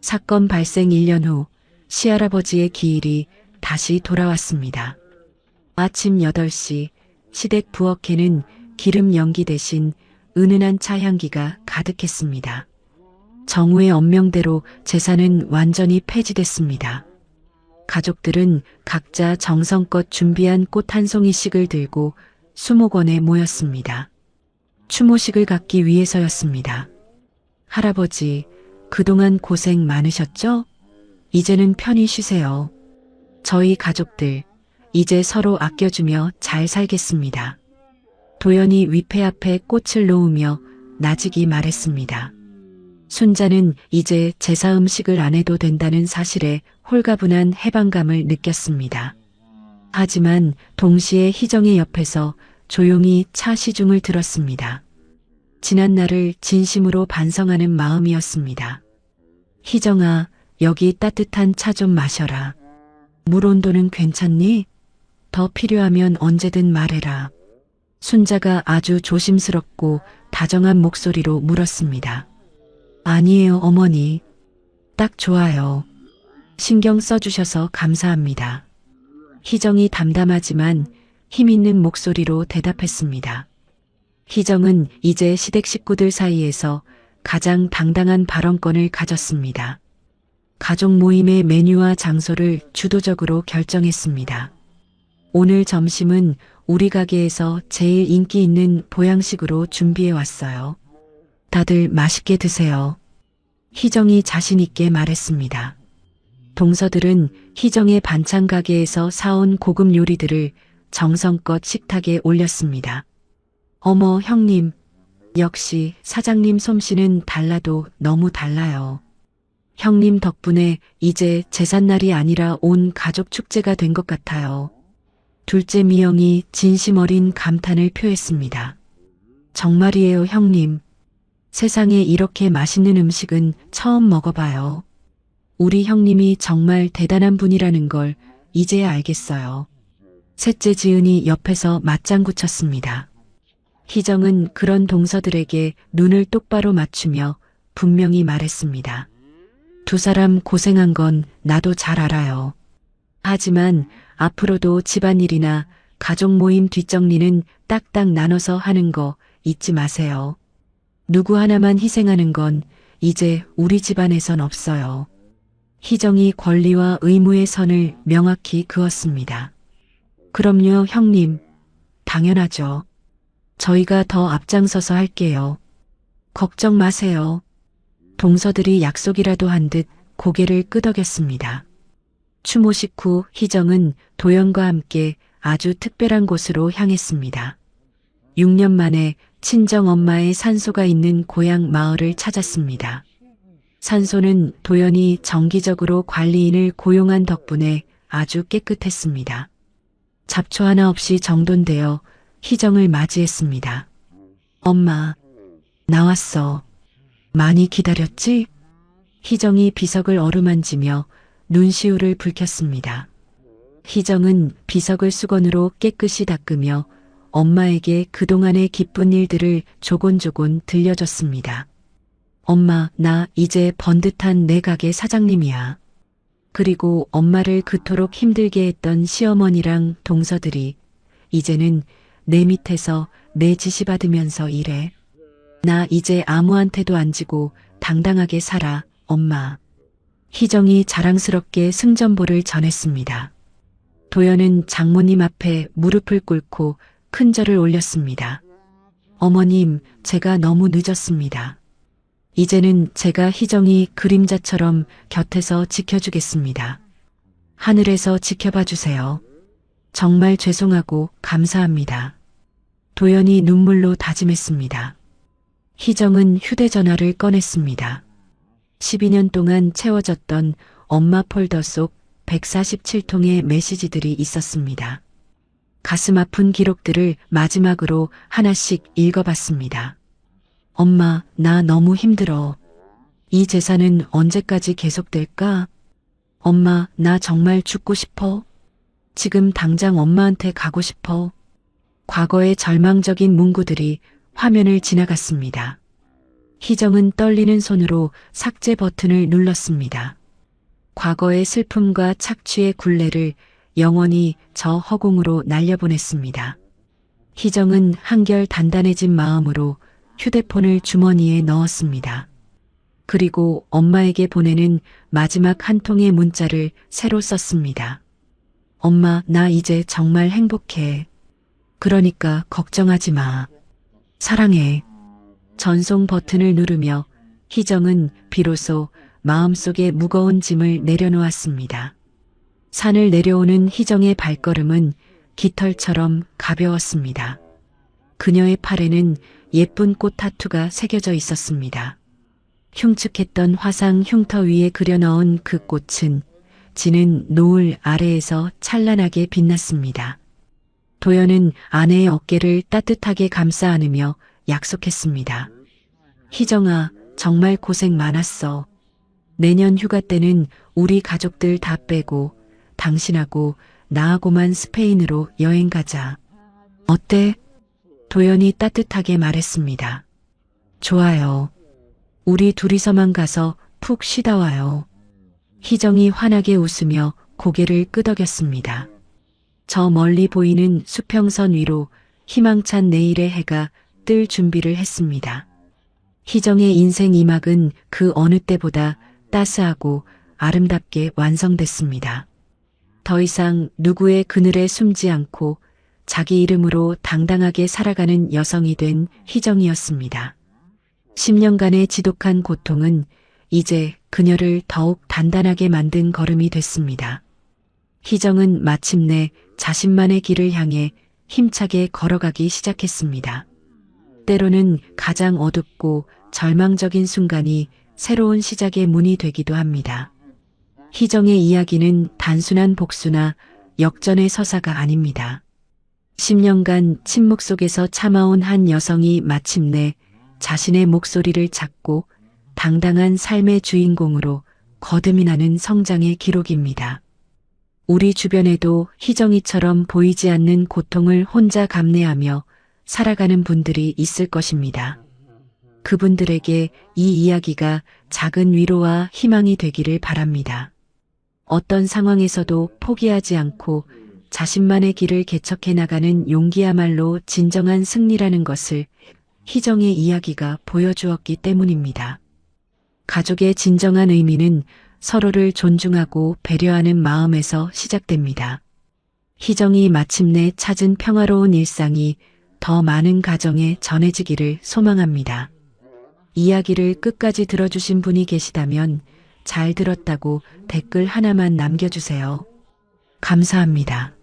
사건 발생 1년 후 시할아버지의 기일이 다시 돌아왔습니다. 아침 8시 시댁 부엌에는 기름 연기 대신 은은한 차 향기가 가득했습니다. 정우의 언명대로 제사는 완전히 폐지됐습니다. 가족들은 각자 정성껏 준비한 꽃 한 송이씩을 들고 수목원에 모였습니다. 추모식을 갖기 위해서였습니다. 할아버지, 그동안 고생 많으셨죠? 이제는 편히 쉬세요. 저희 가족들, 이제 서로 아껴주며 잘 살겠습니다. 도연이 위패 앞에 꽃을 놓으며 나직이 말했습니다. 순자는 이제 제사 음식을 안 해도 된다는 사실에 홀가분한 해방감을 느꼈습니다. 하지만 동시에 희정의 옆에서 조용히 차 시중을 들었습니다. 지난 날을 진심으로 반성하는 마음이었습니다. 희정아, 여기 따뜻한 차 좀 마셔라. 물 온도는 괜찮니? 더 필요하면 언제든 말해라. 순자가 아주 조심스럽고 다정한 목소리로 물었습니다. 아니에요, 어머니. 딱 좋아요. 신경 써주셔서 감사합니다. 희정이 담담하지만 힘있는 목소리로 대답했습니다. 희정은 이제 시댁 식구들 사이에서 가장 당당한 발언권을 가졌습니다. 가족 모임의 메뉴와 장소를 주도적으로 결정했습니다. 오늘 점심은 우리 가게에서 제일 인기 있는 보양식으로 준비해 왔어요. 다들 맛있게 드세요. 희정이 자신 있게 말했습니다. 동서들은 희정의 반찬 가게에서 사온 고급 요리들을 정성껏 식탁에 올렸습니다. 어머, 형님. 역시 사장님 솜씨는 달라도 너무 달라요. 형님 덕분에 이제 제삿날이 아니라 온 가족 축제가 된 것 같아요. 둘째 미영이 진심 어린 감탄을 표했습니다. 정말이에요, 형님. 세상에 이렇게 맛있는 음식은 처음 먹어봐요. 우리 형님이 정말 대단한 분이라는 걸 이제야 알겠어요. 셋째 지은이 옆에서 맞장구 쳤습니다. 희정은 그런 동서들에게 눈을 똑바로 맞추며 분명히 말했습니다. 두 사람 고생한 건 나도 잘 알아요. 하지만 앞으로도 집안일이나 가족 모임 뒷정리는 딱딱 나눠서 하는 거 잊지 마세요. 누구 하나만 희생하는 건 이제 우리 집안에선 없어요. 희정이 권리와 의무의 선을 명확히 그었습니다. 그럼요, 형님. 당연하죠. 저희가 더 앞장서서 할게요. 걱정 마세요. 동서들이 약속이라도 한 듯 고개를 끄덕였습니다. 추모식 후 희정은 도연과 함께 아주 특별한 곳으로 향했습니다. 6년 만에 친정 엄마의 산소가 있는 고향 마을을 찾았습니다. 산소는 도연이 정기적으로 관리인을 고용한 덕분에 아주 깨끗했습니다. 잡초 하나 없이 정돈되어 희정을 맞이했습니다. 엄마, 나왔어. 많이 기다렸지? 희정이 비석을 어루만지며 눈시울을 붉혔습니다. 희정은 비석을 수건으로 깨끗이 닦으며 엄마에게 그동안의 기쁜 일들을 조곤조곤 들려줬습니다. 엄마, 나 이제 번듯한 내 가게 사장님이야. 그리고 엄마를 그토록 힘들게 했던 시어머니랑 동서들이 이제는 내 밑에서 내 지시 받으면서 일해. 나 이제 아무한테도 안 지고 당당하게 살아, 엄마. 희정이 자랑스럽게 승전보를 전했습니다. 도연은 장모님 앞에 무릎을 꿇고 큰 절을 올렸습니다. 어머님, 제가 너무 늦었습니다. 이제는 제가 희정이 그림자처럼 곁에서 지켜주겠습니다. 하늘에서 지켜봐 주세요. 정말 죄송하고 감사합니다. 도연이 눈물로 다짐했습니다. 희정은 휴대전화를 꺼냈습니다. 12년 동안 채워졌던 엄마 폴더 속 147통의 메시지들이 있었습니다. 가슴 아픈 기록들을 마지막으로 하나씩 읽어봤습니다. 엄마, 나 너무 힘들어. 이 재산은 언제까지 계속될까? 엄마, 나 정말 죽고 싶어. 지금 당장 엄마한테 가고 싶어. 과거의 절망적인 문구들이 화면을 지나갔습니다. 희정은 떨리는 손으로 삭제 버튼을 눌렀습니다. 과거의 슬픔과 착취의 굴레를 영원히 저 허공으로 날려보냈습니다. 희정은 한결 단단해진 마음으로 휴대폰을 주머니에 넣었습니다. 그리고 엄마에게 보내는 마지막 한 통의 문자를 새로 썼습니다. 엄마, 나 이제 정말 행복해. 그러니까 걱정하지 마. 사랑해. 전송 버튼을 누르며 희정은 비로소 마음속에 무거운 짐을 내려놓았습니다. 산을 내려오는 희정의 발걸음은 깃털처럼 가벼웠습니다. 그녀의 팔에는 예쁜 꽃 타투가 새겨져 있었습니다. 흉측했던 화상 흉터 위에 그려넣은 그 꽃은 지는 노을 아래에서 찬란하게 빛났습니다. 도연은 아내의 어깨를 따뜻하게 감싸 안으며 약속했습니다. 희정아, 정말 고생 많았어. 내년 휴가 때는 우리 가족들 다 빼고 당신하고 나하고만 스페인으로 여행 가자. 어때? 도연이 따뜻하게 말했습니다. 좋아요. 우리 둘이서만 가서 푹 쉬다 와요. 희정이 환하게 웃으며 고개를 끄덕였습니다. 저 멀리 보이는 수평선 위로 희망찬 내일의 해가 뜰 준비를 했습니다. 희정의 인생 2막은 그 어느 때보다 따스하고 아름답게 완성됐습니다. 더 이상 누구의 그늘에 숨지 않고 자기 이름으로 당당하게 살아가는 여성이 된 희정이었습니다. 10년간의 지독한 고통은 이제 그녀를 더욱 단단하게 만든 걸음이 됐습니다. 희정은 마침내 자신만의 길을 향해 힘차게 걸어가기 시작했습니다. 때로는 가장 어둡고 절망적인 순간이 새로운 시작의 문이 되기도 합니다. 희정의 이야기는 단순한 복수나 역전의 서사가 아닙니다. 10년간 침묵 속에서 참아온 한 여성이 마침내 자신의 목소리를 찾고 당당한 삶의 주인공으로 거듭이 나는 성장의 기록입니다. 우리 주변에도 희정이처럼 보이지 않는 고통을 혼자 감내하며 살아가는 분들이 있을 것입니다. 그분들에게 이 이야기가 작은 위로와 희망이 되기를 바랍니다. 어떤 상황에서도 포기하지 않고 자신만의 길을 개척해 나가는 용기야말로 진정한 승리라는 것을 희정의 이야기가 보여주었기 때문입니다. 가족의 진정한 의미는 서로를 존중하고 배려하는 마음에서 시작됩니다. 희정이 마침내 찾은 평화로운 일상이 더 많은 가정에 전해지기를 소망합니다. 이야기를 끝까지 들어주신 분이 계시다면 잘 들었다고 댓글 하나만 남겨주세요. 감사합니다.